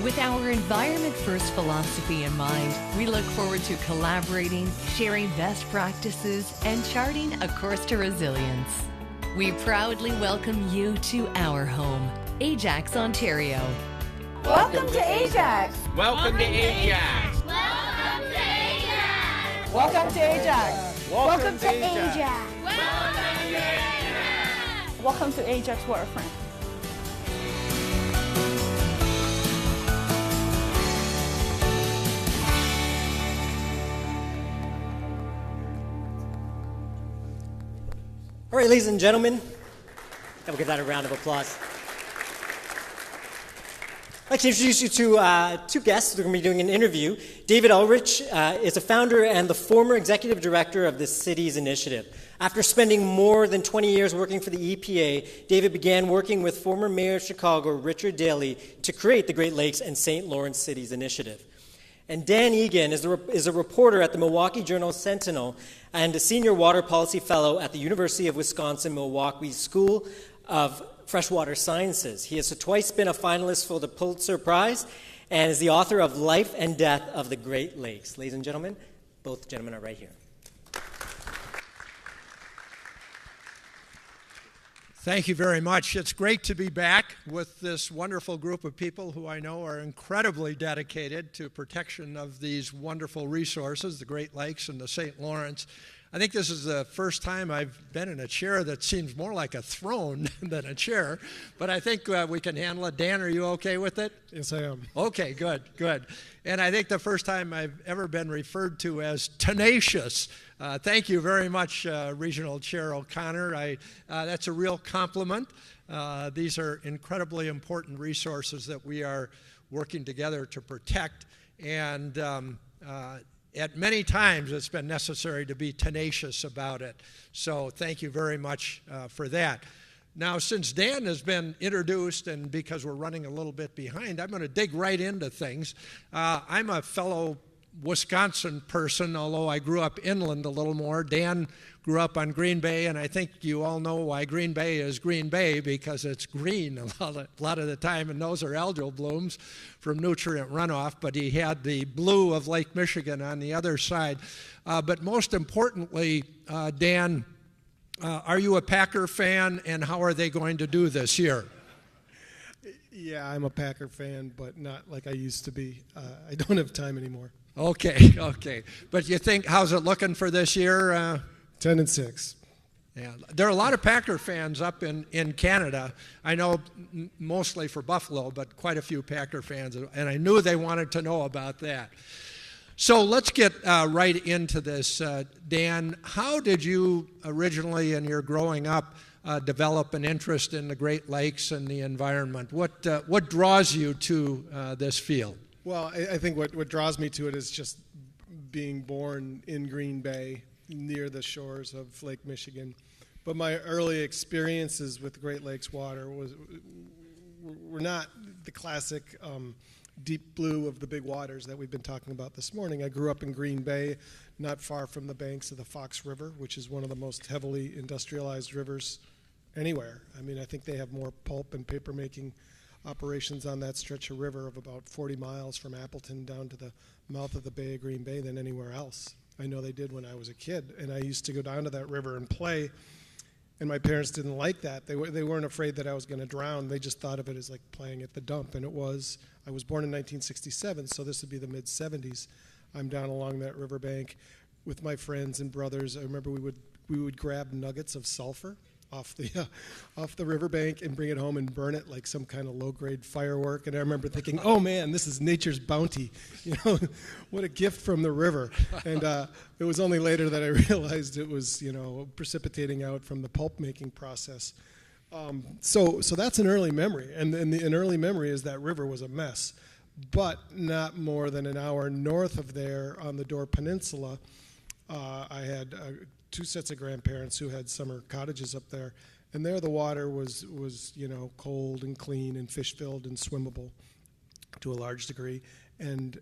With our Environment First philosophy in mind, we look forward to collaborating, sharing best practices, and charting a course to resilience. We proudly welcome you to our home, Ajax, Ontario. Welcome to Ajax! Welcome to Ajax! Welcome to Ajax! Welcome to Ajax! Welcome to Ajax! Welcome to Ajax Waterfront. All right, ladies and gentlemen, we'll give that a round of applause. I'd like to introduce you to two guests. They're going to be doing an interview. David Ulrich is a founder and the former executive director of the city's initiative. After spending more than 20 years working for the EPA, David began working with former Mayor of Chicago, Richard Daley, to create the Great Lakes and St. Lawrence Cities Initiative. And Dan Egan is a reporter at the Milwaukee Journal-Sentinel and a senior water policy fellow at the University of Wisconsin-Milwaukee School of Freshwater Sciences. He has twice been a finalist for the Pulitzer Prize and is the author of Life and Death of the Great Lakes. Ladies and gentlemen, both gentlemen are right here. Thank you very much. It's great to be back with this wonderful group of people who I know are incredibly dedicated to protection of these wonderful resources, the Great Lakes and the St. Lawrence. I think this is the first time I've been in a chair that seems more like a throne than a chair, but I think we can handle it. Dan, are you okay with it? Yes, I am. Okay, good. And I think the first time I've ever been referred to as tenacious. Thank you very much, Regional Chair O'Connor. That's a real compliment. These are incredibly important resources that we are working together to protect, and at many times it's been necessary to be tenacious about it. So thank you very much for that. Now, since Dan has been introduced, and because we're running a little bit behind, I'm going to dig right into things. I'm a fellow Wisconsin person, although I grew up inland a little more. Dan grew up on Green Bay, and I think you all know why Green Bay is Green Bay, because it's green a lot of the time, and those are algal blooms from nutrient runoff, but he had the blue of Lake Michigan on the other side. But most importantly, Dan, are you a Packer fan, and how are they going to do this year? Yeah, I'm a Packer fan, but not like I used to be. I don't have time anymore. Okay. But you think, how's it looking for this year? 10-6. Yeah, there are a lot of Packer fans up in Canada. I know mostly for Buffalo, but quite a few Packer fans, and I knew they wanted to know about that. So let's get right into this. Dan, how did you originally, in your growing up, develop an interest in the Great Lakes and the environment? What draws you to this field? Well, I think what draws me to it is just being born in Green Bay, near the shores of Lake Michigan. But my early experiences with Great Lakes water were not the classic deep blue of the big waters that we've been talking about this morning. I grew up in Green Bay, not far from the banks of the Fox River, which is one of the most heavily industrialized rivers anywhere. I mean, I think they have more pulp and paper making operations on that stretch of river of about 40 miles from Appleton down to the mouth of the Bay of Green Bay than anywhere else. I know they did when I was a kid, and I used to go down to that river and play, and my parents didn't like that. They weren't afraid that I was going to drown. They just thought of it as like playing at the dump, and it was. I was born in 1967, so this would be the mid-'70s. I'm down along that riverbank with my friends and brothers. I remember we would grab nuggets of sulfur off the riverbank and bring it home and burn it like some kind of low-grade firework. And I remember thinking, oh man, this is nature's bounty. What a gift from the river. And it was only later that I realized it was, precipitating out from the pulp making process. So that's an early memory. And an early memory is that river was a mess. But not more than an hour north of there on the Door Peninsula, I had two sets of grandparents who had summer cottages up there, and there the water was cold and clean and fish-filled and swimmable to a large degree, and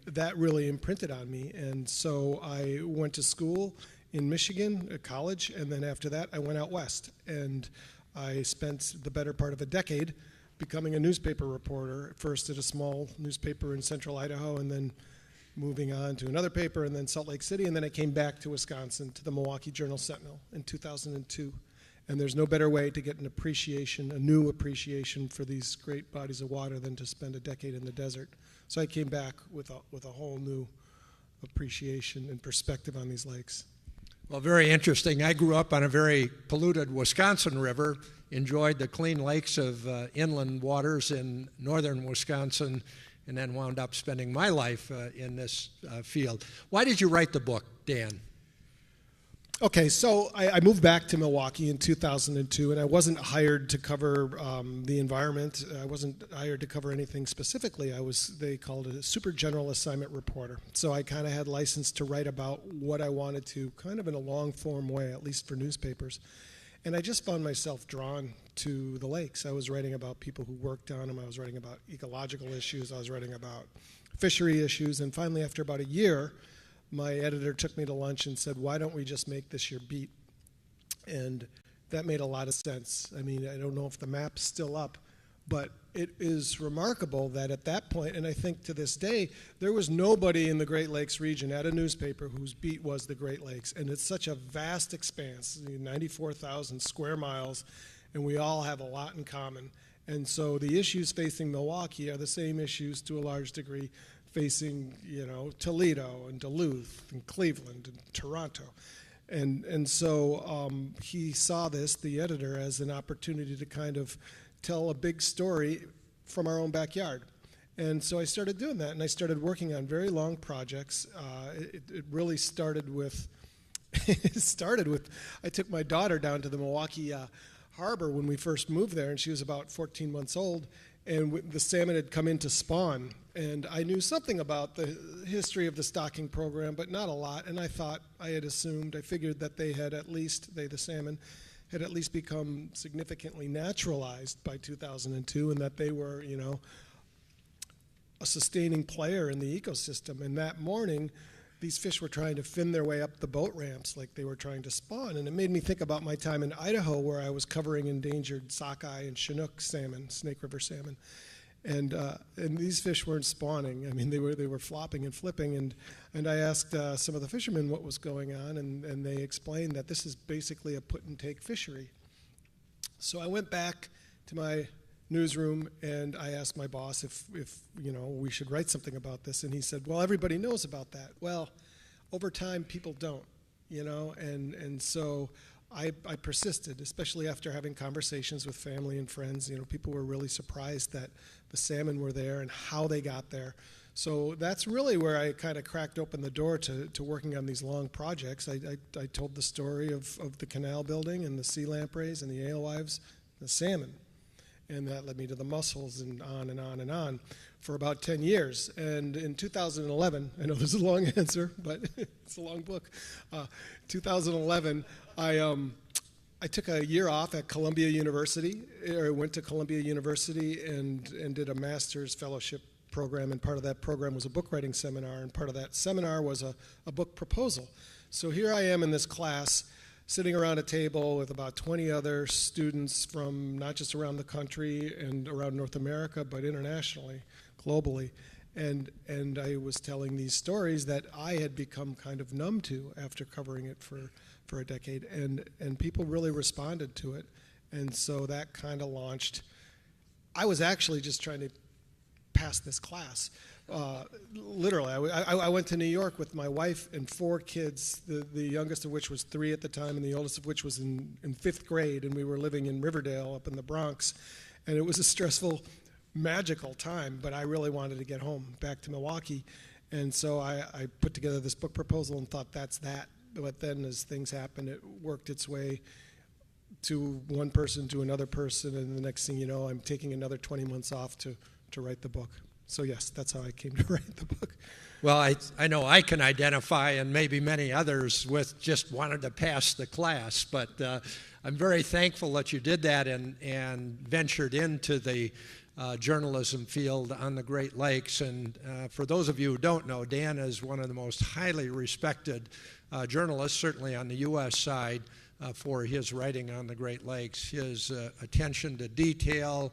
that really imprinted on me. And so I went to school in Michigan, at college, and then after that I went out west, and I spent the better part of a decade becoming a newspaper reporter, first at a small newspaper in central Idaho, and then moving on to another paper, and then Salt Lake City, and then I came back to Wisconsin to the Milwaukee Journal-Sentinel in 2002. And there's no better way to get a new appreciation for these great bodies of water than to spend a decade in the desert. So I came back with a whole new appreciation and perspective on these lakes. Well, very interesting. I grew up on a very polluted Wisconsin river, enjoyed the clean lakes of inland waters in northern Wisconsin, and then wound up spending my life in this field. Why did you write the book, Dan? Okay, so I moved back to Milwaukee in 2002, and I wasn't hired to cover the environment. I wasn't hired to cover anything specifically. They called it a super general assignment reporter. So I kind of had license to write about what I wanted to, kind of in a long form way, at least for newspapers. And I just found myself drawn to the lakes. I was writing about people who worked on them. I was writing about ecological issues. I was writing about fishery issues. And finally, after about a year, my editor took me to lunch and said, why don't we just make this your beat? And that made a lot of sense. I mean, I don't know if the map's still up, but it is remarkable that at that point, and I think to this day, there was nobody in the Great Lakes region at a newspaper whose beat was the Great Lakes. And it's such a vast expanse, 94,000 square miles, and we all have a lot in common. And so the issues facing Milwaukee are the same issues to a large degree facing, Toledo and Duluth and Cleveland and Toronto. And so he saw this, the editor, as an opportunity to kind of tell a big story from our own backyard. And so I started doing that, and I started working on very long projects. It really started with, I took my daughter down to the Milwaukee Harbor when we first moved there, and she was about 14 months old, and the salmon had come in to spawn. And I knew something about the history of the stocking program, but not a lot. And I figured that the salmon, had at least become significantly naturalized by 2002, and that they were, a sustaining player in the ecosystem. And that morning, these fish were trying to fin their way up the boat ramps like they were trying to spawn. And it made me think about my time in Idaho, where I was covering endangered sockeye and Chinook salmon, Snake River salmon. And these fish weren't spawning. I mean, they were flopping and flipping. And I asked some of the fishermen what was going on, and they explained that this is basically a put-and-take fishery. So I went back to my newsroom, and I asked my boss if we should write something about this. And he said, well, everybody knows about that. Well, over time, people don't, and so I persisted, especially after having conversations with family and friends. People were really surprised that the salmon were there and how they got there. So that's really where I kind of cracked open the door to working on these long projects. I told the story of the canal building and the sea lampreys and the alewives, the salmon. And that led me to the mussels and on and on and on for about 10 years. And in 2011, I know this is a long answer, but it's a long book. 2011, I took a year off at Columbia University. I went to Columbia University and did a master's fellowship program, and part of that program was a book writing seminar, and part of that seminar was a book proposal. So here I am in this class, sitting around a table with about 20 other students from not just around the country and around North America, but internationally, globally. And I was telling these stories that I had become kind of numb to after covering it for a decade, and people really responded to it. And so that kind of launched. I was actually just trying to pass this class. Literally, I went to New York with my wife and 4 kids, the youngest of which was 3 at the time, and the oldest of which was in 5th grade, and we were living in Riverdale up in the Bronx. And it was a stressful, magical time, but I really wanted to get home, back to Milwaukee. And so I put together this book proposal and thought, that's that. But then as things happened, it worked its way to one person to another person, and the next thing you know, I'm taking another 20 months off to write the book. So yes, that's how I came to write the book. Well, I know I can identify, and maybe many others, with just wanted to pass the class, but I'm very thankful that you did that and ventured into the journalism field on the Great Lakes. And for those of you who don't know, Dan is one of the most highly respected journalists, certainly on the U.S. side, for his writing on the Great Lakes. His attention to detail,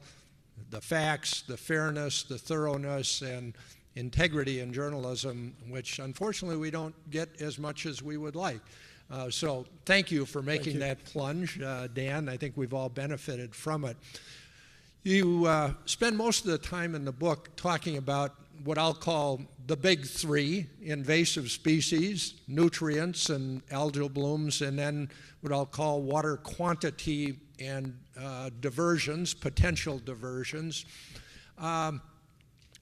the facts, the fairness, the thoroughness, and integrity in journalism, which unfortunately we don't get as much as we would like. So thank you for making that plunge, Dan. I think we've all benefited from it. You spend most of the time in the book talking about what I'll call the big 3: invasive species, nutrients, and algal blooms, and then what I'll call water quantity and diversions, potential diversions.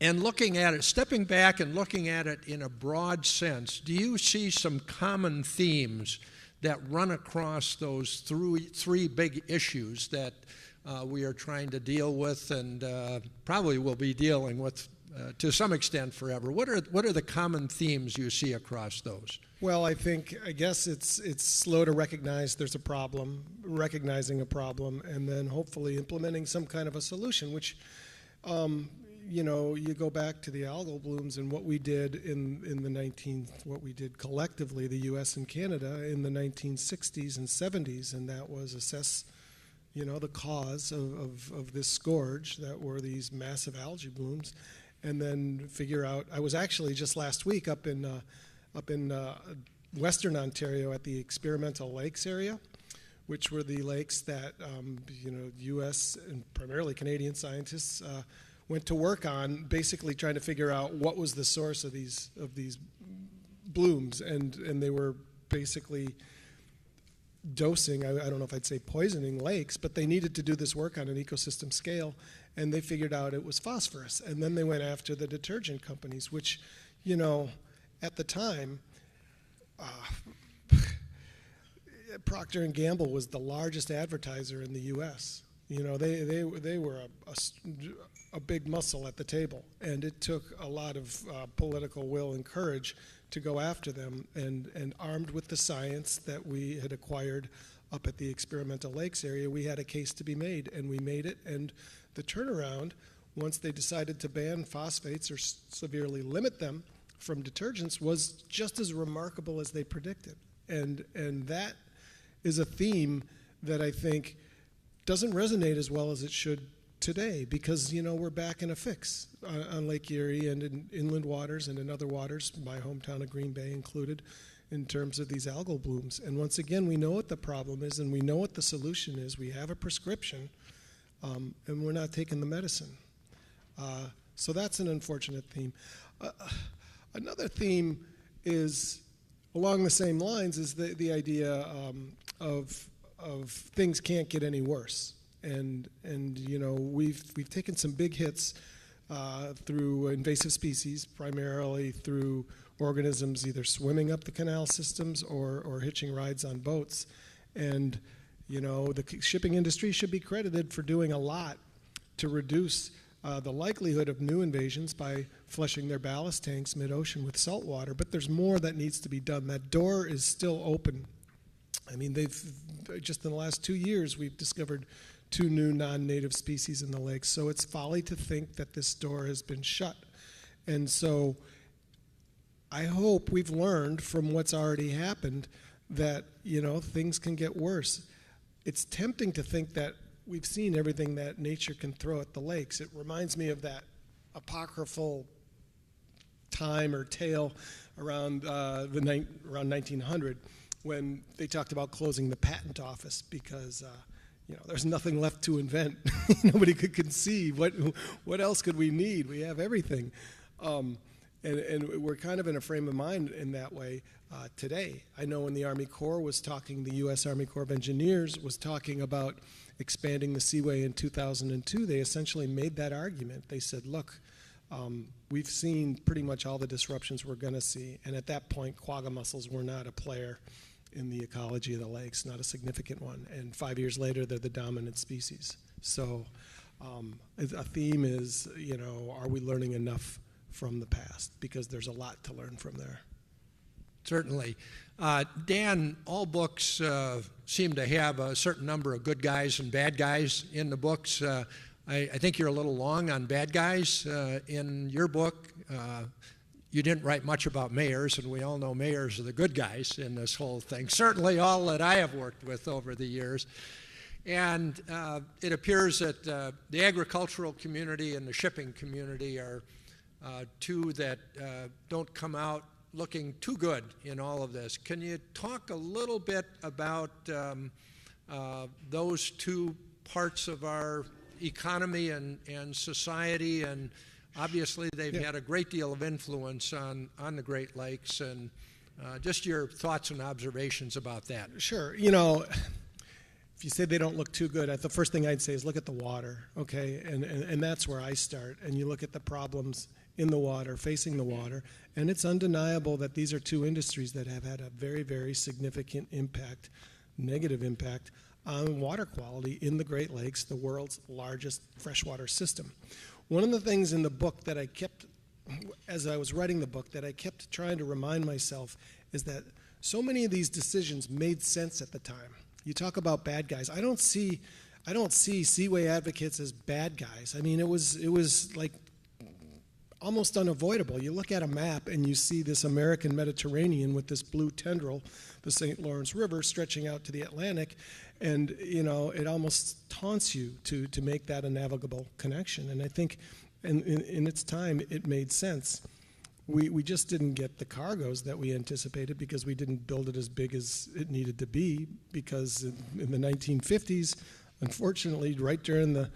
And looking at it, stepping back and looking at it in a broad sense, do you see some common themes that run across those three big issues that we are trying to deal with and probably will be dealing with to some extent forever. What are the common themes you see across those? Well, I guess it's slow to recognize there's a problem, recognizing a problem, and then hopefully implementing some kind of a solution, which, you go back to the algal blooms and what we did what we did collectively, the U.S. and Canada, in the 1960s and 70s, and that was assess, the cause of this scourge that were these massive algae blooms, and then figure out. I was actually just last week up in Western Ontario at the experimental lakes area, which were the lakes that U.S. and primarily Canadian scientists went to work on, basically trying to figure out what was the source of these blooms, and they were basically dosing. I don't know if I'd say poisoning lakes, but they needed to do this work on an ecosystem scale, and they figured out it was phosphorus. And then they went after the detergent companies, which, at the time, Procter & Gamble was the largest advertiser in the U.S. They were a big muscle at the table, and it took a lot of political will and courage to go after them, and armed with the science that we had acquired up at the experimental lakes area, we had a case to be made, and we made it. And the turnaround, once they decided to ban phosphates or severely limit them from detergents, was just as remarkable as they predicted. And that is a theme that I think doesn't resonate as well as it should today, because we're back in a fix on Lake Erie and in inland waters and in other waters, my hometown of Green Bay included, in terms of these algal blooms. And once again, we know what the problem is and we know what the solution is. We have a prescription, and we're not taking the medicine. So that's an unfortunate theme. Another theme is along the same lines is the idea of things can't get any worse. And we've taken some big hits through invasive species, primarily through organisms either swimming up the canal systems or hitching rides on boats. And the shipping industry should be credited for doing a lot to reduce the likelihood of new invasions by flushing their ballast tanks mid-ocean with salt water. But there's more that needs to be done. That door is still open. I mean, just in the last 2 years, we've discovered 2 new non-native species in the lakes. So it's folly to think that this door has been shut. And so I hope we've learned from what's already happened that, things can get worse. It's tempting to think that we've seen everything that nature can throw at the lakes. It reminds me of that apocryphal time or tale around around 1900 when they talked about closing the patent office because there's nothing left to invent. Nobody could conceive. What else could we need? We have everything. And we're kind of in a frame of mind in that way today. I know when the Army Corps was talking, the U.S. Army Corps of Engineers was talking about expanding the Seaway in 2002, they essentially made that argument. They said, look, we've seen pretty much all the disruptions we're going to see, and at that point, quagga mussels were not a player in the ecology of the lakes, not a significant one. And 5 years later, they're the dominant species. So a theme is, are we learning enough from the past? Because there's a lot to learn from there. Certainly. Dan, all books seem to have a certain number of good guys and bad guys in the books. I think you're a little long on bad guys. In your book, you didn't write much about mayors, and we all know mayors are the good guys in this whole thing, certainly all that I have worked with over the years. And it appears that the agricultural community and the shipping community are two that don't come out looking too good in all of this. Can you talk a little bit about those two parts of our economy and society? And obviously they've had a great deal of influence on the Great Lakes, and just your thoughts and observations about that. Sure. If you say they don't look too good, the first thing I'd say is look at the water, okay? And that's where I start. And you look at the problems in the water, facing the water, and it's undeniable that these are two industries that have had a very, very significant impact, negative impact, on water quality in the Great Lakes, the world's largest freshwater system. One of the things in the book that I kept, as I was writing the book, that I kept trying to remind myself is that so many of these decisions made sense at the time. You talk about bad guys. I don't see seaway advocates as bad guys. I mean, it was like almost unavoidable. You look at a map and you see this American Mediterranean with this blue tendril, the St. Lawrence River, stretching out to the Atlantic, and it almost taunts you to make that a navigable connection. And I think in its time it made sense. We just didn't get the cargoes that we anticipated because we didn't build it as big as it needed to be, because in the 1950s, unfortunately, right during the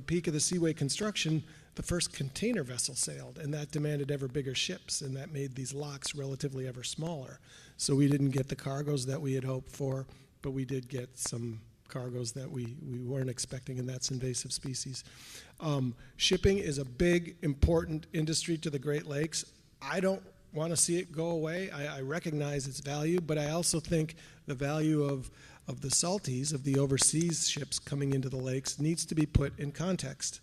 peak of the seaway construction, the first container vessel sailed, and that demanded ever bigger ships, and that made these locks relatively ever smaller. So we didn't get the cargoes that we had hoped for, but we did get some cargoes that we weren't expecting, and that's invasive species. Shipping is a big, important industry to the Great Lakes. I don't want to see it go away. I recognize its value, but I also think the value of the salties, of the overseas ships coming into the lakes, needs to be put in context.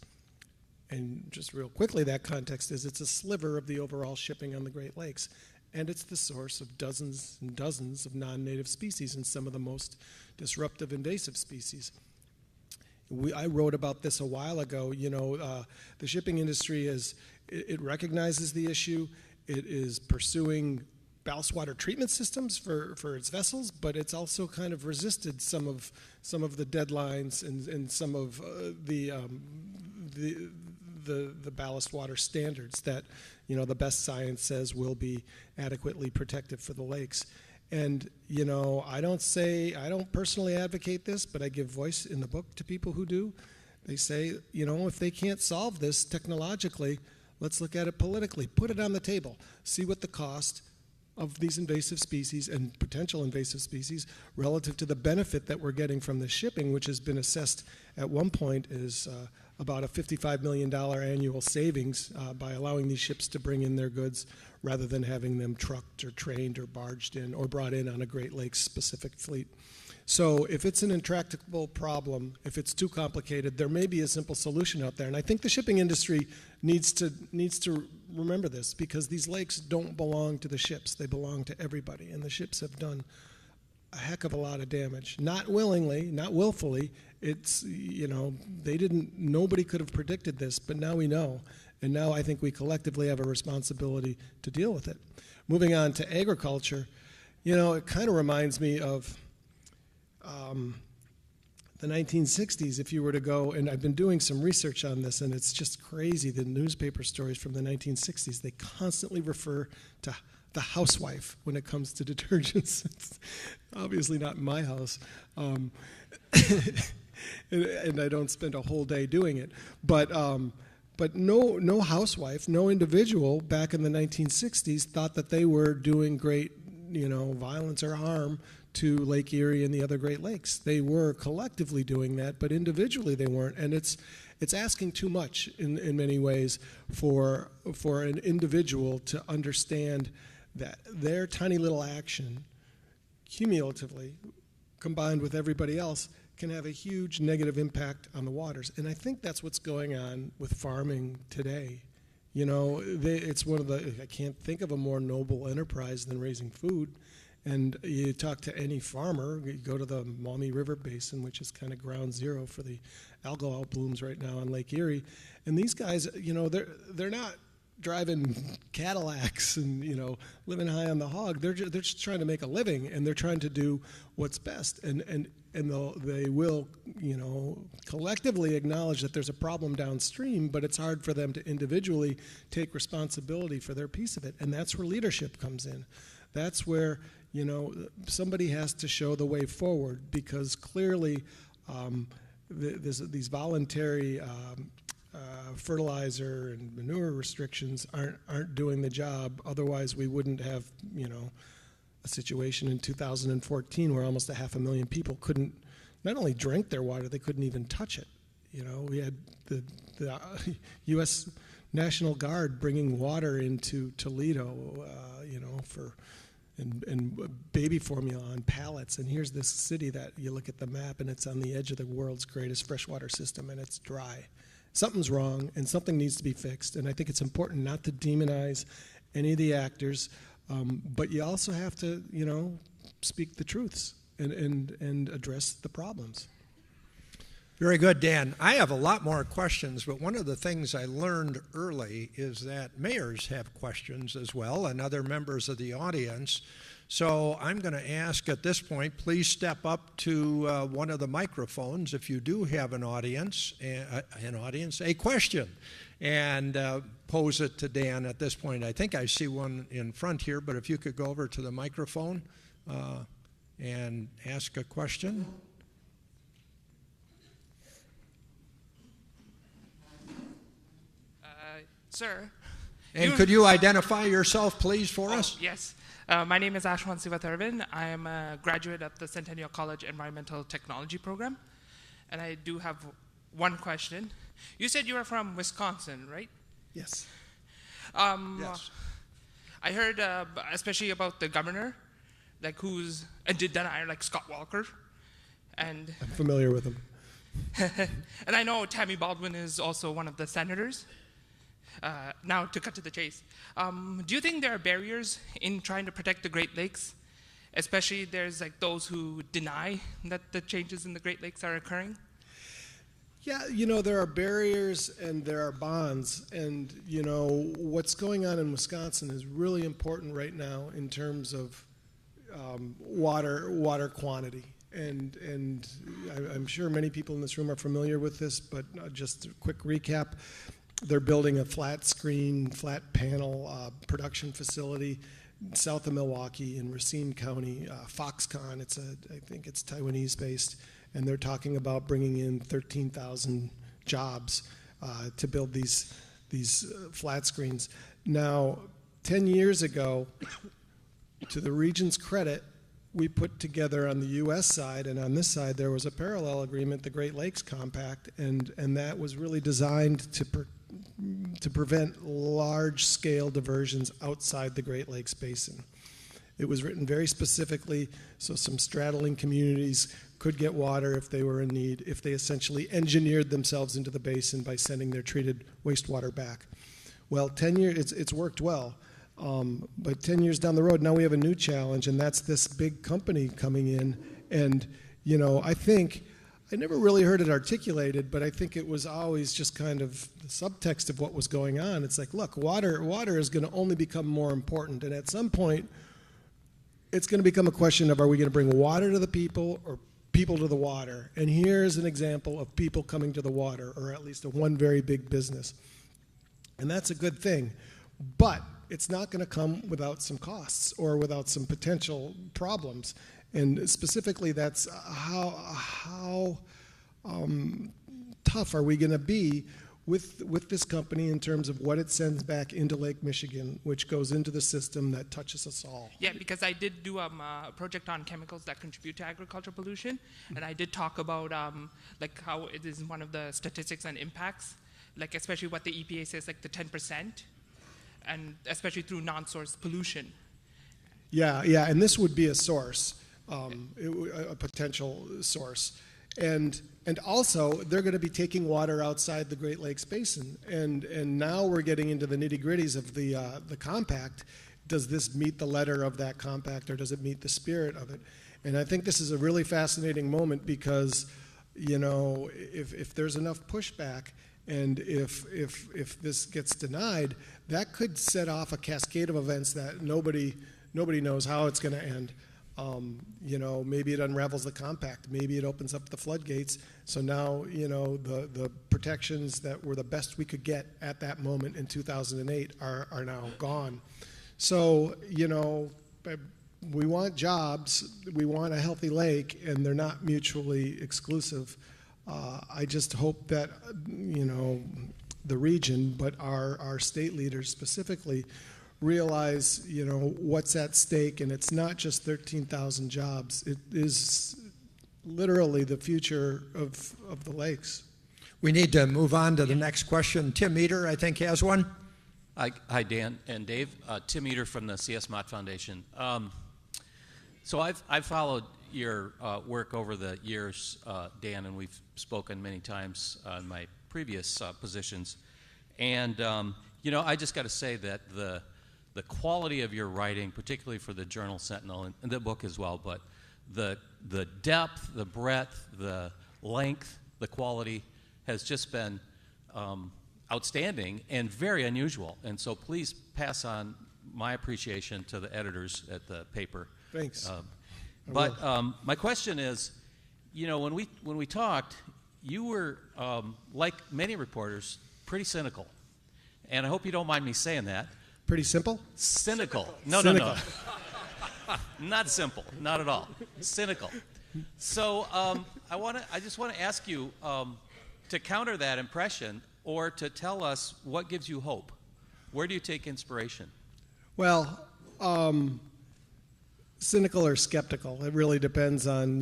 And just real quickly, that context is it's a sliver of the overall shipping on the Great Lakes, and it's the source of dozens and dozens of non-native species and some of the most disruptive invasive species. I wrote about this a while ago. The shipping industry it recognizes the issue. It is pursuing ballast water treatment systems for its vessels, but it's also kind of resisted some of the deadlines and some of the ballast water standards that the best science says will be adequately protective for the lakes. And I don't personally advocate this, but I give voice in the book to people who do. They say, if they can't solve this technologically, let's look at it politically. Put it on the table. See what the cost of these invasive species and potential invasive species relative to the benefit that we're getting from the shipping, which has been assessed at one point is about a $55 million annual savings by allowing these ships to bring in their goods rather than having them trucked or trained or barged in or brought in on a Great Lakes specific fleet. So if it's an intractable problem, if it's too complicated, there may be a simple solution out there. And I think the shipping industry needs to remember this, because these lakes don't belong to the ships. They belong to everybody. And the ships have done a heck of a lot of damage. Not willingly, not willfully. It's, nobody could have predicted this, but now we know. And now I think we collectively have a responsibility to deal with it. Moving on to agriculture, it kind of reminds me of the 1960s. If you were to go, and I've been doing some research on this, and it's just crazy, the newspaper stories from the 1960s, they constantly refer to the housewife when it comes to detergents. It's obviously not in my house, and I don't spend a whole day doing it. But no housewife, no individual back in the 1960s thought that they were doing great, violence or harm to Lake Erie and the other Great Lakes. They were collectively doing that, but individually they weren't. And it's asking too much in many ways for an individual to understand that their tiny little action, cumulatively, combined with everybody else, can have a huge negative impact on the waters. And I think that's what's going on with farming today. It's one of I can't think of a more noble enterprise than raising food. And you talk to any farmer, you go to the Maumee River Basin, which is kind of ground zero for the algal blooms right now on Lake Erie. And these guys, they're not driving Cadillacs and, living high on the hog. They're just trying to make a living, and they're trying to do what's best. And they will, collectively acknowledge that there's a problem downstream, but it's hard for them to individually take responsibility for their piece of it. And that's where leadership comes in. That's where, somebody has to show the way forward, because clearly these voluntary fertilizer and manure restrictions aren't doing the job. Otherwise, we wouldn't have, a situation in 2014 where almost 500,000 people couldn't not only drink their water, they couldn't even touch it. We had the U.S. National Guard bringing water into Toledo, and baby formula on pallets. And here's this city that you look at the map and it's on the edge of the world's greatest freshwater system and it's dry. Something's wrong and something needs to be fixed. And I think it's important not to demonize any of the actors, but you also have to, speak the truths and address the problems. Very good, Dan. I have a lot more questions, but one of the things I learned early is that mayors have questions as well and other members of the audience. So I'm going to ask at this point, please step up to one of the microphones if you do have an audience, a question, and pose it to Dan at this point. I think I see one in front here, but if you could go over to the microphone and ask a question. Sir. And could you identify yourself, please, for us? Yes. My name is Ashwan Sivatharvan. I am a graduate of the Centennial College Environmental Technology Program. And I do have one question. You said you are from Wisconsin, right? Yes. Yes. I heard especially about the governor, who's a denier, like Scott Walker. And I'm familiar with him. And I know Tammy Baldwin is also one of the senators. Now, to cut to the chase, do you think there are barriers in trying to protect the Great Lakes? Especially there's those who deny that the changes in the Great Lakes are occurring? Yeah, there are barriers and there are bonds. And, what's going on in Wisconsin is really important right now in terms of water quantity. And I'm sure many people in this room are familiar with this, but just a quick recap. They're building a flat panel production facility south of Milwaukee in Racine County, Foxconn. I think it's Taiwanese based, and they're talking about bringing in 13,000 jobs to build these flat screens. Now, 10 years ago, to the region's credit, we put together on the U.S. side, and on this side there was a parallel agreement, the Great Lakes Compact, and that was really designed to prevent large-scale diversions outside the Great Lakes Basin. It was written very specifically so some straddling communities could get water if they were in need, if they essentially engineered themselves into the basin by sending their treated wastewater back. Well, 10 years, it's worked well. But 10 years down the road, now we have a new challenge, and that's this big company coming in. And, I never really heard it articulated, but I think it was always just kind of the subtext of what was going on. It's like, look, water is going to only become more important. And at some point, it's going to become a question of, are we going to bring water to the people or people to the water? And here's an example of people coming to the water, or at least one very big business. And that's a good thing. But it's not going to come without some costs or without some potential problems. And specifically, that's how tough are we going to be with this company in terms of what it sends back into Lake Michigan, which goes into the system that touches us all. Yeah, because I did do a project on chemicals that contribute to agricultural pollution, and I did talk about how it is one of the statistics and impacts, especially what the EPA says, the 10%. And especially through non-source pollution. Yeah, and this would be a source, a potential source. And also, they're going to be taking water outside the Great Lakes Basin. And now we're getting into the nitty-gritties of the compact. Does this meet the letter of that compact, or does it meet the spirit of it? And I think this is a really fascinating moment because, if there's enough pushback, and if this gets denied, that could set off a cascade of events that nobody knows how it's going to end. Maybe it unravels the compact. Maybe it opens up the floodgates. So now, the protections that were the best we could get at that moment in 2008 are now gone. So, we want jobs, we want a healthy lake, and they're not mutually exclusive. I just hope that, the region, but our state leaders specifically, realize, what's at stake, and it's not just 13,000 jobs. It is literally the future of the lakes. We need to move on to the next question. Tim Eater, I think, has one. Hi, Dan and Dave. Tim Eater from the C.S. Mott Foundation. So I've followed your work over the years, Dan, and we've spoken many times in my previous positions. And, I just got to say that the quality of your writing, particularly for the Journal Sentinel and the book as well, but the depth, the breadth, the length, the quality has just been outstanding and very unusual. And so please pass on my appreciation to the editors at the paper. Thanks. But my question is, when we talked, you were, like many reporters, pretty cynical. And I hope you don't mind me saying that. Pretty simple? Cynical. No. Not simple. Not at all. Cynical. So I just want to ask you to counter that impression, or to tell us what gives you hope. Where do you take inspiration? Well, cynical or skeptical. It really depends on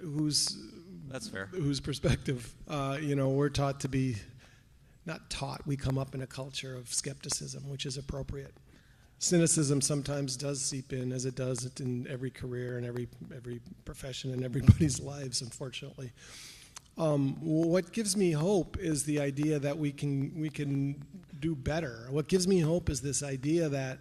who's. That's fair. Whose perspective. We're taught to be, not taught. We come up in a culture of skepticism, which is appropriate. Cynicism sometimes does seep in, as it does in every career and every profession in everybody's lives, unfortunately. What gives me hope is the idea that we can do better. What gives me hope is this idea that,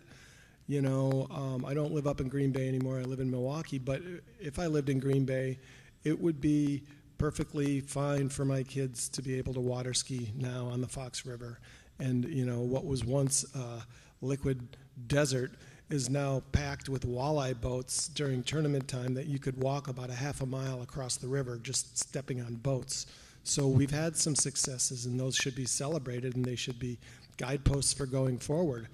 I don't live up in Green Bay anymore. I live in Milwaukee. But if I lived in Green Bay, it would be perfectly fine for my kids to be able to water ski now on the Fox River. And, what was once liquid desert is now packed with walleye boats during tournament time that you could walk about a half a mile across the river just stepping on boats. So we've had some successes, and those should be celebrated, and they should be guideposts for going forward.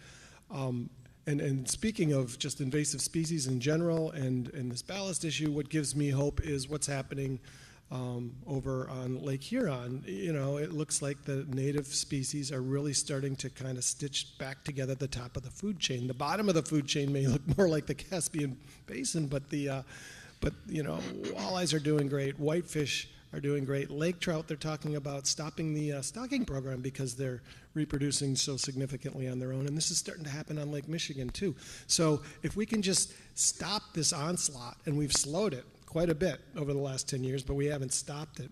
And speaking of just invasive species in general and this ballast issue, what gives me hope is what's happening over on Lake Huron. It looks like the native species are really starting to kind of stitch back together the top of the food chain. The bottom of the food chain may look more like the Caspian Basin, but walleyes are doing great. Whitefish are doing great. Lake trout, they're talking about stopping the stocking program because they're reproducing so significantly on their own. And this is starting to happen on Lake Michigan too. So if we can just stop this onslaught, and we've slowed it quite a bit over the last 10 years, but we haven't stopped it,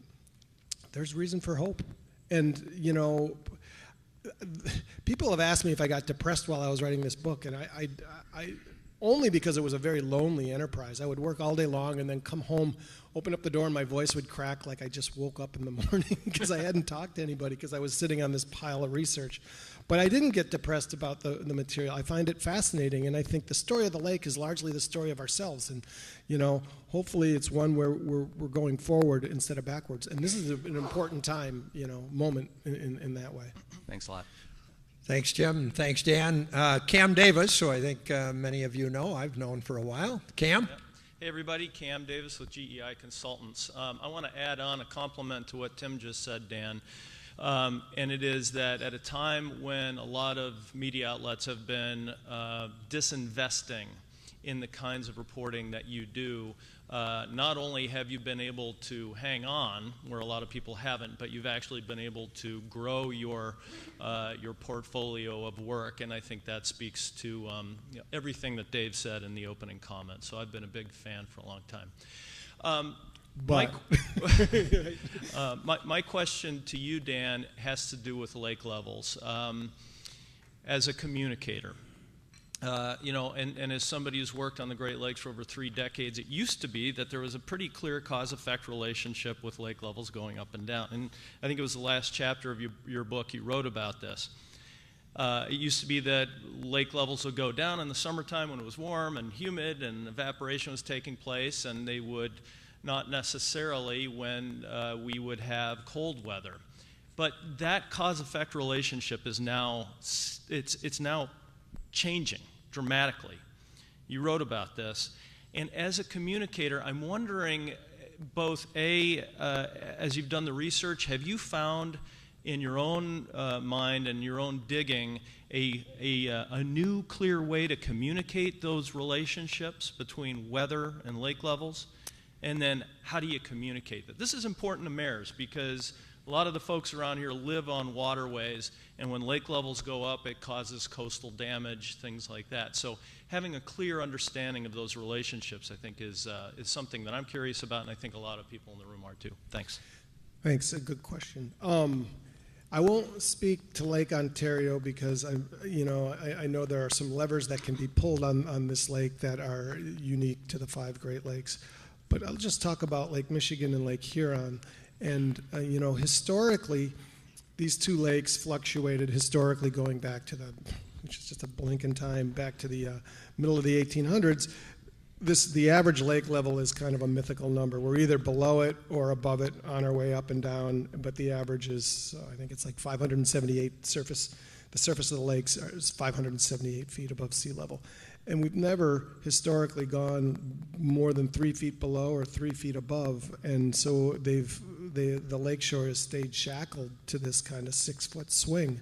there's reason for hope. And, people have asked me if I got depressed while I was writing this book, and I only because it was a very lonely enterprise. I would work all day long and then come home, open up the door, and my voice would crack like I just woke up in the morning because I hadn't talked to anybody because I was sitting on this pile of research. But I didn't get depressed about the material. I find it fascinating, and I think the story of the lake is largely the story of ourselves. And, hopefully it's one where we're going forward instead of backwards. And this is an important time, moment in that way. Thanks a lot. Thanks, Jim, and thanks, Dan. Cam Davis, who I think many of you know, I've known for a while. Cam? Yep. Hey, everybody, Cam Davis with GEI Consultants. I want to add on a compliment to what Tim just said, Dan. And it is that at a time when a lot of media outlets have been disinvesting in the kinds of reporting that you do, not only have you been able to hang on where a lot of people haven't, but you've actually been able to grow your portfolio of work, and I think that speaks to everything that Dave said in the opening comments. So I've been a big fan for a long time. My question to you, Dan, has to do with lake levels. As a communicator, and as somebody who's worked on the Great Lakes for over 3 decades, it used to be that there was a pretty clear cause-effect relationship with lake levels going up and down. And I think it was the last chapter of your book you wrote about this. It used to be that lake levels would go down in the summertime when it was warm and humid and evaporation was taking place, and they would not necessarily when we would have cold weather. But that cause-effect relationship is now, it's now changing dramatically. You wrote about this. And as a communicator, I'm wondering both, as you've done the research, have you found in your own mind and your own digging a new clear way to communicate those relationships between weather and lake levels? And then how do you communicate that? This is important to mayors because a lot of the folks around here live on waterways, and when lake levels go up, it causes coastal damage, things like that. So having a clear understanding of those relationships, I think, is something that I'm curious about, and I think a lot of people in the room are too. Thanks. Thanks. A good question. I won't speak to Lake Ontario because I know there are some levers that can be pulled on this lake that are unique to the 5 Great Lakes. But I'll just talk about Lake Michigan and Lake Huron. And, historically, these 2 lakes fluctuated historically going back to which is just a blink in time, back to the middle of the 1800s. The average lake level is kind of a mythical number. We're either below it or above it on our way up and down, but the average is, I think it's like 578 surface. The surface of the lakes is 578 feet above sea level. And we've never historically gone more than 3 feet below or 3 feet above. And so the lakeshore has stayed shackled to this kind of 6-foot swing.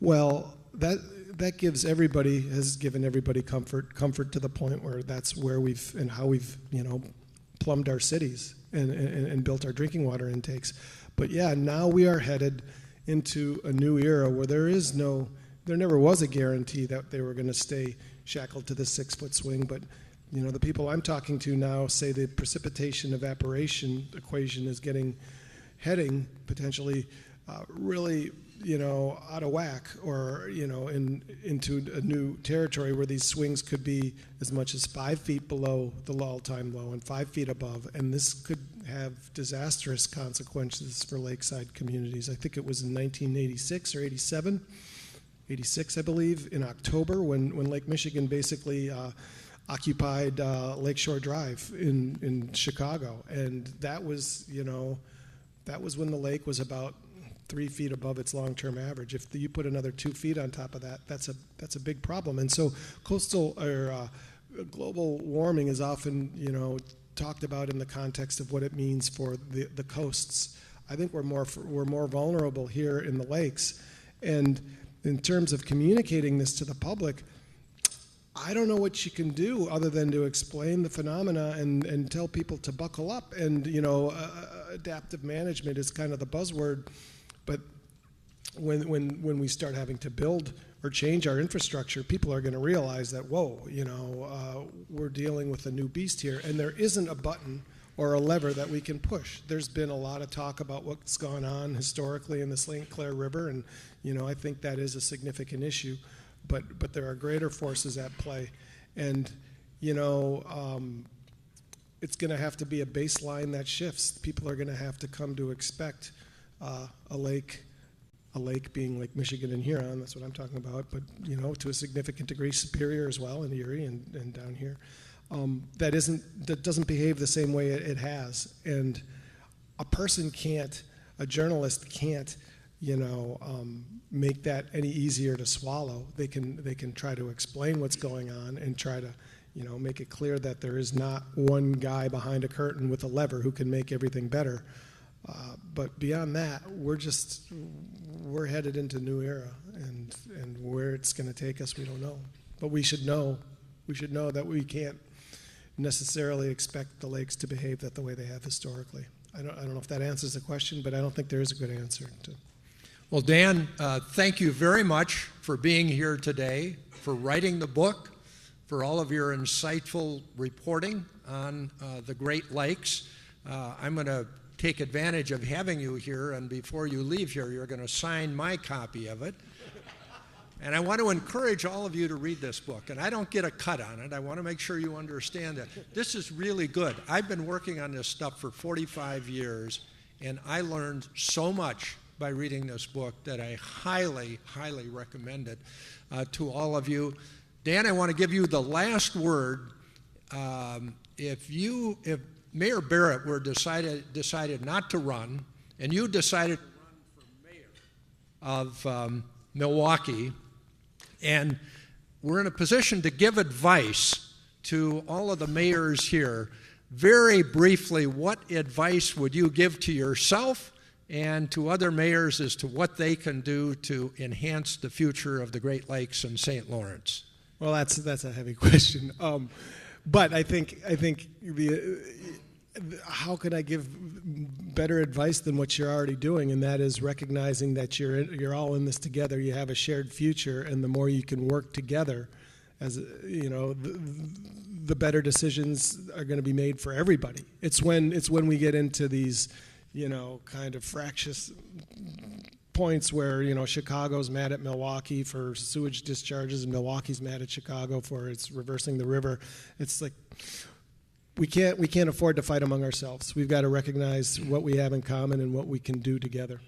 Well, that has given everybody comfort to the point where that's where how we've plumbed our cities and built our drinking water intakes. But yeah, now we are headed into a new era where there never was a guarantee that they were going to stay shackled to the 6-foot swing. But the people I'm talking to now say the precipitation evaporation equation is heading potentially really out of whack, or into a new territory where these swings could be as much as 5 feet below the all-time low and 5 feet above, and this could have disastrous consequences for lakeside communities. I think it was in 1986 or 87, 86 I believe, in October when Lake Michigan basically occupied Lakeshore Drive in Chicago, and that was when the lake was about 3 feet above its long-term average. If you put another 2 feet on top of that, that's a big problem. And so coastal or global warming is often talked about in the context of what it means for the coasts. I think we're more vulnerable here in the lakes. And in terms of communicating this to the public, I don't know what you can do other than to explain the phenomena and tell people to buckle up. And adaptive management is kind of the buzzword. But when we start having to build or change our infrastructure, people are going to realize that, whoa, we're dealing with a new beast here, and there isn't a button or a lever that we can push. There's been a lot of talk about what's gone on historically in the St. Clair River, and I think that is a significant issue, but there are greater forces at play, and it's going to have to be a baseline that shifts. People are going to have to come to expect a lake being Lake Michigan and Huron, that's what I'm talking about, but to a significant degree Superior as well, in Erie and down here, that doesn't behave the same way it has. And a journalist can't make that any easier to swallow. They can try to explain what's going on and try to make it clear that there is not one guy behind a curtain with a lever who can make everything better. But beyond that, we're headed into a new era, and where it's going to take us, we don't know. But we should know that we can't necessarily expect the lakes to behave the way they have historically. I don't know if that answers the question, but I don't think there is a good answer. Well, Dan, thank you very much for being here today, for writing the book, for all of your insightful reporting on the Great Lakes. I'm going to take advantage of having you here, and before you leave here, you're going to sign my copy of it. And I want to encourage all of you to read this book. And I don't get a cut on it. I want to make sure you understand that this is really good. I've been working on this stuff for 45 years, and I learned so much by reading this book that I highly, highly recommend it to all of you. Dan, I want to give you the last word. If Mayor Barrett decided not to run, and you decided to run for mayor of Milwaukee, and we're in a position to give advice to all of the mayors here, very briefly, what advice would you give to yourself and to other mayors as to what they can do to enhance the future of the Great Lakes and St. Lawrence? Well, that's a heavy question. But I think how can I give better advice than what you're already doing? And that is recognizing that you're all in this together. You have a shared future, and the more you can work together, as you know, the better decisions are going to be made for everybody. It's when we get into these, you know, kind of fractious points where, you know, Chicago's mad at Milwaukee for sewage discharges, and Milwaukee's mad at Chicago for its reversing the river. It's like, we can't afford to fight among ourselves. We've got to recognize what we have in common and what we can do together.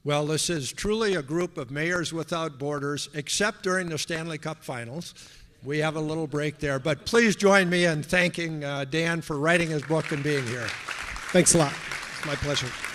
Well, this is truly a group of mayors without borders, except during the Stanley Cup Finals. We have a little break there, but please join me in thanking Dan for writing his book and being here. Thanks a lot. It's my pleasure.